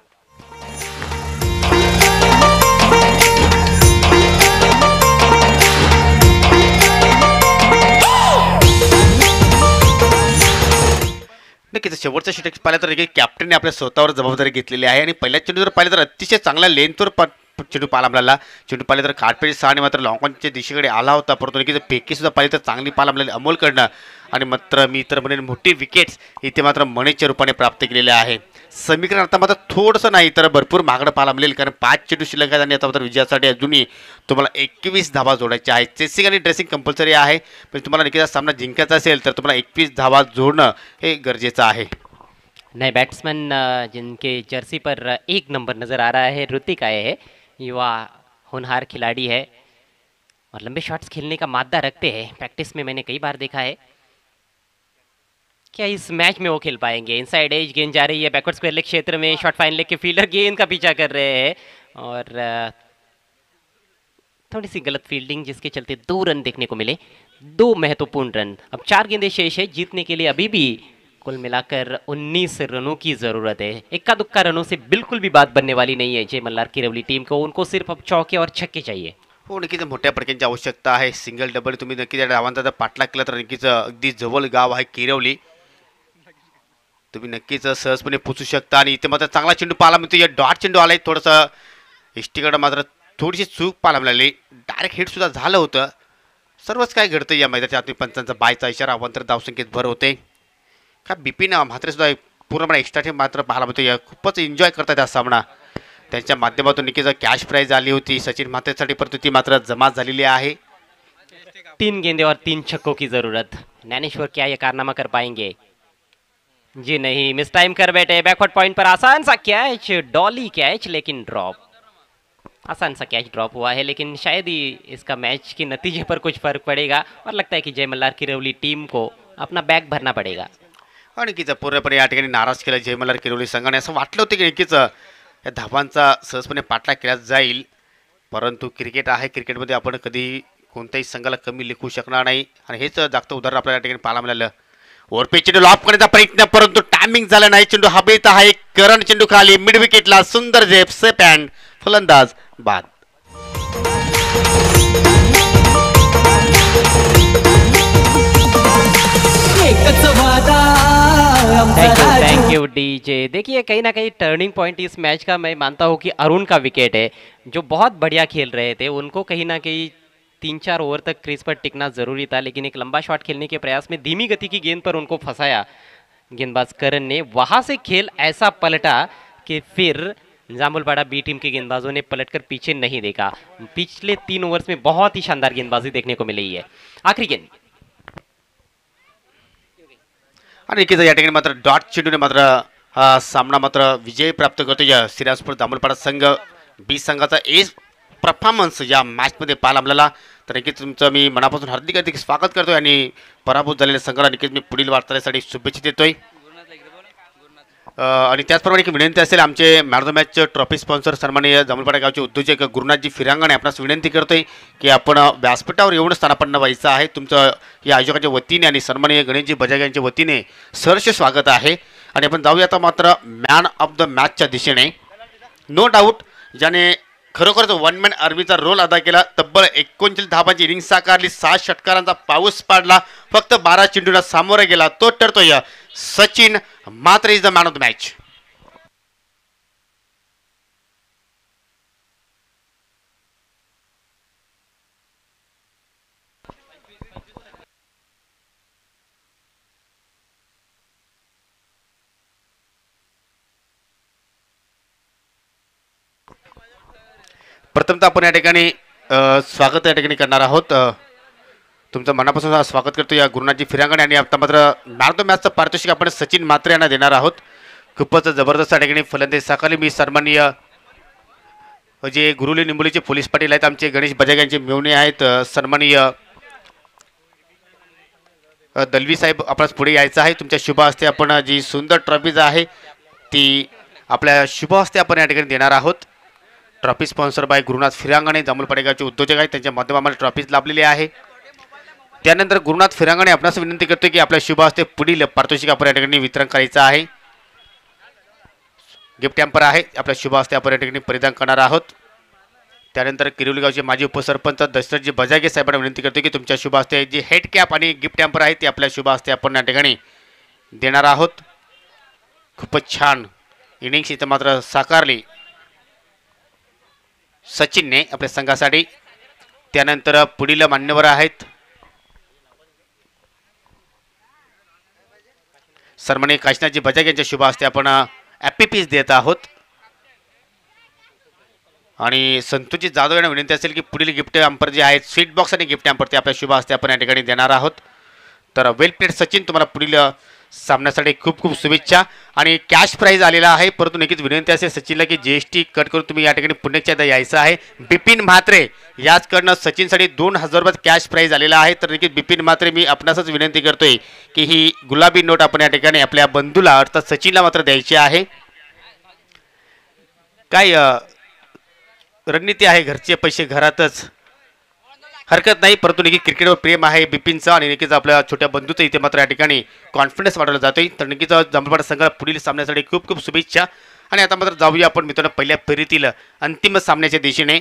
नक्कीच शेवटचा षटक पाहिलं तर कॅप्टनने आपल्या स्वतःवर जबाबदारी घेतलेली आहे आणि पहिल्या चेंडू जर पाहिलं तर अतिशय चांगल्या लेंथवर चेंडू पाहायला मिळाला. चेंडू पाहिले तर काटपेची 6 मात्र लॉंगॉनच्या दिशेकडे आला होता, परंतु नक्कीच फेकी सुद्धा पाहिली तर चांगली पाहायला मिळाली अमोल कडनं. आणि मात्र मी तर म्हणेन मोठी विकेट्स इथे मात्र मणीच्या रूपाने प्राप्त केलेले आहे. समीकरण आता मात्र थोडंसं नाही तर भरपूर महागडं पाहायला मिळेल, कारण 5 चेंडू शिल्लक आहेत आणि आता मात्र विजयासाठी अजूनही तुम्हाला 21 धावा जोडायच्या आहेत. चेसिंग आणि ड्रेसिंग कंपल्सरी आहे, पण तुम्हाला नक्कीच सामना जिंकायचा असेल तर तुम्हाला 21 धावा जोडणं हे गरजेचं आहे. नए बैट्समैन जिनके जर्सी पर 1 नंबर नज़र आ रहा है, ऋतिक आए हैं. युवा होनहार खिलाड़ी है और लंबे शॉट्स खेलने का मादा रखते हैं. प्रैक्टिस में मैंने कई बार देखा है. क्या इस मैच में वो खेल पाएंगे? इनसाइड एज गेंद जा रही है बैकवर्ड स्क्वायर लेग क्षेत्र में. शॉट फाइन लेग के फील्डर गेंद का पीछा कर रहे हैं और थोड़ी सी गलत फील्डिंग, जिसके चलते 2 रन देखने को मिले. 2 महत्वपूर्ण रन. अब 4 गेंदें शेष है. जीतने के लिए अभी भी कुल मिलाकर 19 रनों की ज़रूरत है. इक्का दुक्का रनों से बिल्कुल भी बात बनने वाली नहीं है जय मल्हार किरवली टीम को. उनको सिर्फ अब चौके और छक्के चाहिए. हो, नक्कीच मोठ्या प्रकारची आवश्यकता आहे. सिंगल डबल तुम्ही नक्कीच डावांचा जर पाठलाग केला तर नक्कीच अगदी जवळ गाव आहे किरवली, तुम्ही नक्कीच सहजपणे पोचू शकता. आणि इथे मात्र चांगला चेंडू पाहायला मिळतो. या डॉट चेंडू आलाय, थोडंसं इष्टीकडं मात्र थोडीशी चूक पाहायला मिळाली. डायरेक्ट हिट सुद्धा झालं होतं. सर्वच काय घडतं या मैदानाच्या आतून. पंचांचा बायचा इशारा, अवंतर धावसंख्येत भर होते. का बिपिन म्हात्रे सुद्धा पूर्णपणे एक्स्ट्रा टीम मात्र पाहायला मिळतो. या खूपच एन्जॉय करतात हा सामना. त्यांच्या माध्यमातून नक्कीच कॅश प्राइज आली होती सचिन म्हात्रेसाठी, परंतु ती मात्र जमा झालेली आहे. 3 गेंदे और 3 छक्कों की ज़रूरत. ज्ञानेश्वर क्या ये कारनामा कर पाएंगे? जी नहीं, मिस टाइम कर बैठे. बैकवर्ड पॉइंट पर आसान सा कैच, डॉली कैच, लेकिन ड्रॉप. आसान सा कैच ड्रॉप हुआ है, लेकिन शायद ही इसका मैच के नतीजे पर कुछ फर्क पड़ेगा और लगता है कि जय मल्हार किरवली टीम को अपना बैग भरना पड़ेगा. आणि नक्कीच पूर्णपणे या ठिकाणी नाराज केलं जय मल्हार किरवली संघाने. असं वाटलं होतं की नक्कीच या धावांचा सहजपणे पाठलाग केला जाईल, परंतु क्रिकेट आहे. क्रिकेटमध्ये आपण कधी कोणत्याही संघाला कमी लेखू शकणार नाही आणि हेच जागतं उदाहरण आपल्याला या ठिकाणी पाहायला मिळालं. ओरपे चेंडू लॉप करण्याचा प्रयत्न, परंतु टायमिंग झाला नाही. चेंडू हवेत आहे. करण चेंडू खाली मिड विकेटला. सुंदर झेप, सेप हँड, फलंदाज बाद. Thank you DJ. देखिए कहीं ना कहीं टर्निंग पॉइंट इस मैच का मैं मानता हूँ कि अरुण का विकेट है, जो बहुत बढ़िया खेल रहे थे. उनको कहीं ना कहीं 3-4 ओवर तक क्रीज पर टिकना ज़रूरी था, लेकिन एक लंबा शॉट खेलने के प्रयास में धीमी गति की गेंद पर उनको फंसाया गेंदबाज करण ने. वहाँ से खेल ऐसा पलटा कि फिर जामुलपाड़ा बी टीम के गेंदबाजों ने पलटकर पीछे नहीं देखा. पिछले 3 ओवर्स में बहुत ही शानदार गेंदबाजी देखने को मिली है. आखिरी गेंद आणि नक्कीच या ठिकाणी मात्र डॉट चेंडूने मात्र हा सामना मात्र विजय प्राप्त करतो. या सिराजपूर जामुलपाडा संघ बी संघाचा एस परफॉर्मन्स या मॅचमध्ये पाहायला मिळाला. तर नक्कीच तुमचं मी मनापासून हार्दिक स्वागत करतोय आणि पराभूत झालेल्या संघाला नक्कीच मी पुढील वाटचालीसाठी शुभेच्छा देतोय. आणि त्याचप्रमाणे एक विनंती असेल, आमचे man of the match trophy sponsor सन्माननीय जामुलपाडा गावचे उद्योजक गुरुनाथजी फिरांगणे आपणास विनंती करतोय की आपण व्यासपीठावर येऊन स्थानापन्न व्हायचं आहे. तुमचं या आयोजकाच्या वतीने आणि सन्माननीय गणेशजी बजाज यांच्या वतीने सहर्ष स्वागत आहे. आणि आपण जाऊया आता मात्र मॅन ऑफ द मॅचच्या दिशेने. नो डाऊट ज्याने खरोखरच वन मॅन आर्मीचा रोल अदा केला. तब्बल 39 धावांची इनिंग साकारली, 6 षटकारांचा पाऊस पाडला, फक्त 12 चेंडूला सामोरे गेला. तो ठरतोय Sachin Mhatre is the man of the match. प्रथमतः आपण या ठिकाणी स्वागत या ठिकाणी करणार आहोत. तुमचं मनापासून स्वागत करतो या गुरुनाथजी फिरांगणे. आणि आता मात्र मॅन ऑफ द मॅचचं पारितोषिक आपण सचिन म्हात्रे यांना देणार आहोत. खूपच जबरदस्त या ठिकाणी फलंदाजी साकारली. मी सन्माननीय जे गुरुली निंबोलीचे पोलीस पाटील आहेत, आमचे गणेश बजाग यांचे मेवणे आहेत, सन्माननीय दलवी साहेब, आपणास पुढे यायचं आहे. तुमच्या शुभ हस्ते आपण जी सुंदर ट्रॉफीज आहे ती आपल्या शुभ हस्ते आपण या ठिकाणी देणार आहोत. ट्रॉफी स्पॉन्सर बाय गुरुनाथ फिरांगणे, जांभूळपाडेगावचे उद्योजक आहेत, त्यांच्या माध्यमाने ट्रॉफीज लाभलेली आहे. त्यानंतर गुरुनाथ फिरांगणे आपणास विनंती करतो की आपल्या शुभ हस्ते पुढील पारितोषिक आपण या ठिकाणी वितरण करायचं आहे. गिफ्ट हॅम्पर आहे, आपल्या शुभ हस्ते आपण या ठिकाणी परिधान करणार आहोत. त्यानंतर किरोली गावचे माजी उपसरपंच दशरथजी बजागे साहेबांना विनंती करतो की तुमच्या शुभ हस्ते जे हेड कॅप आणि गिफ्ट हॅम्पर आहे ते आपल्या शुभ हस्ते आपण या ठिकाणी देणार आहोत. खूपच छान इनिंग्स इथं मात्र साकारली सचिनने आपल्या संघासाठी. त्यानंतर पुढील मान्यवर आहेत सन्माननीय काशीनाथजी बजाग यांच्या शुभ हस्ते आपण ॲपीपीस देत आहोत. आणि संतोषजी जाधव यांना विनंती असेल की पुढील गिफ्ट हॅम्पर जे आहेत स्वीट बॉक्स आणि गिफ्ट हॅम्पर ते आपल्या शुभ हस्ते आपण या ठिकाणी देणार आहोत. तर वेल प्लेड सचिन, तुम्हाला पुढील सामन्यासाठी खूप खूप शुभेच्छा. आणि कॅश प्राईज आलेला आहे, परंतु नक्कीच विनंती असेल सचिनला की GST कट करून तुम्ही या ठिकाणी पुण्याच्या एकदा यायचं आहे. बिपिन म्हात्रे याचकडनं सचिनसाठी 2000 रुपये कॅश प्राईज आलेला आहे. तर नक्कीच बिपिन म्हात्रे, मी आपणासच विनंती करतोय की ही गुलाबी नोट आपण या ठिकाणी आपल्या बंधूला अर्थात सचिनला मात्र द्यायची आहे. काय रणनीती आहे, घरचे पैसे घरातच, हरकत नाही, परंतु नक्की क्रिकेटवर प्रेम आहे बिपिनचा आणि नक्कीच आपल्या छोट्या बंधूचं इथे मात्र या ठिकाणी कॉन्फिडन्स वाढवला जातोय. तर नक्कीच जांभूळपाडा संघाला पुढील सामन्यासाठी खूप खूप शुभेच्छा. आणि आता मात्र जाऊया आपण मित्रांनो पहिल्या फेरीतील अंतिम सामन्याच्या दिशेने.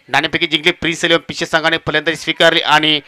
नाणेफेकी जिंकली प्रिन्स इलेव्हन पिछे संघाने फलंदाजी स्वीकारली आणि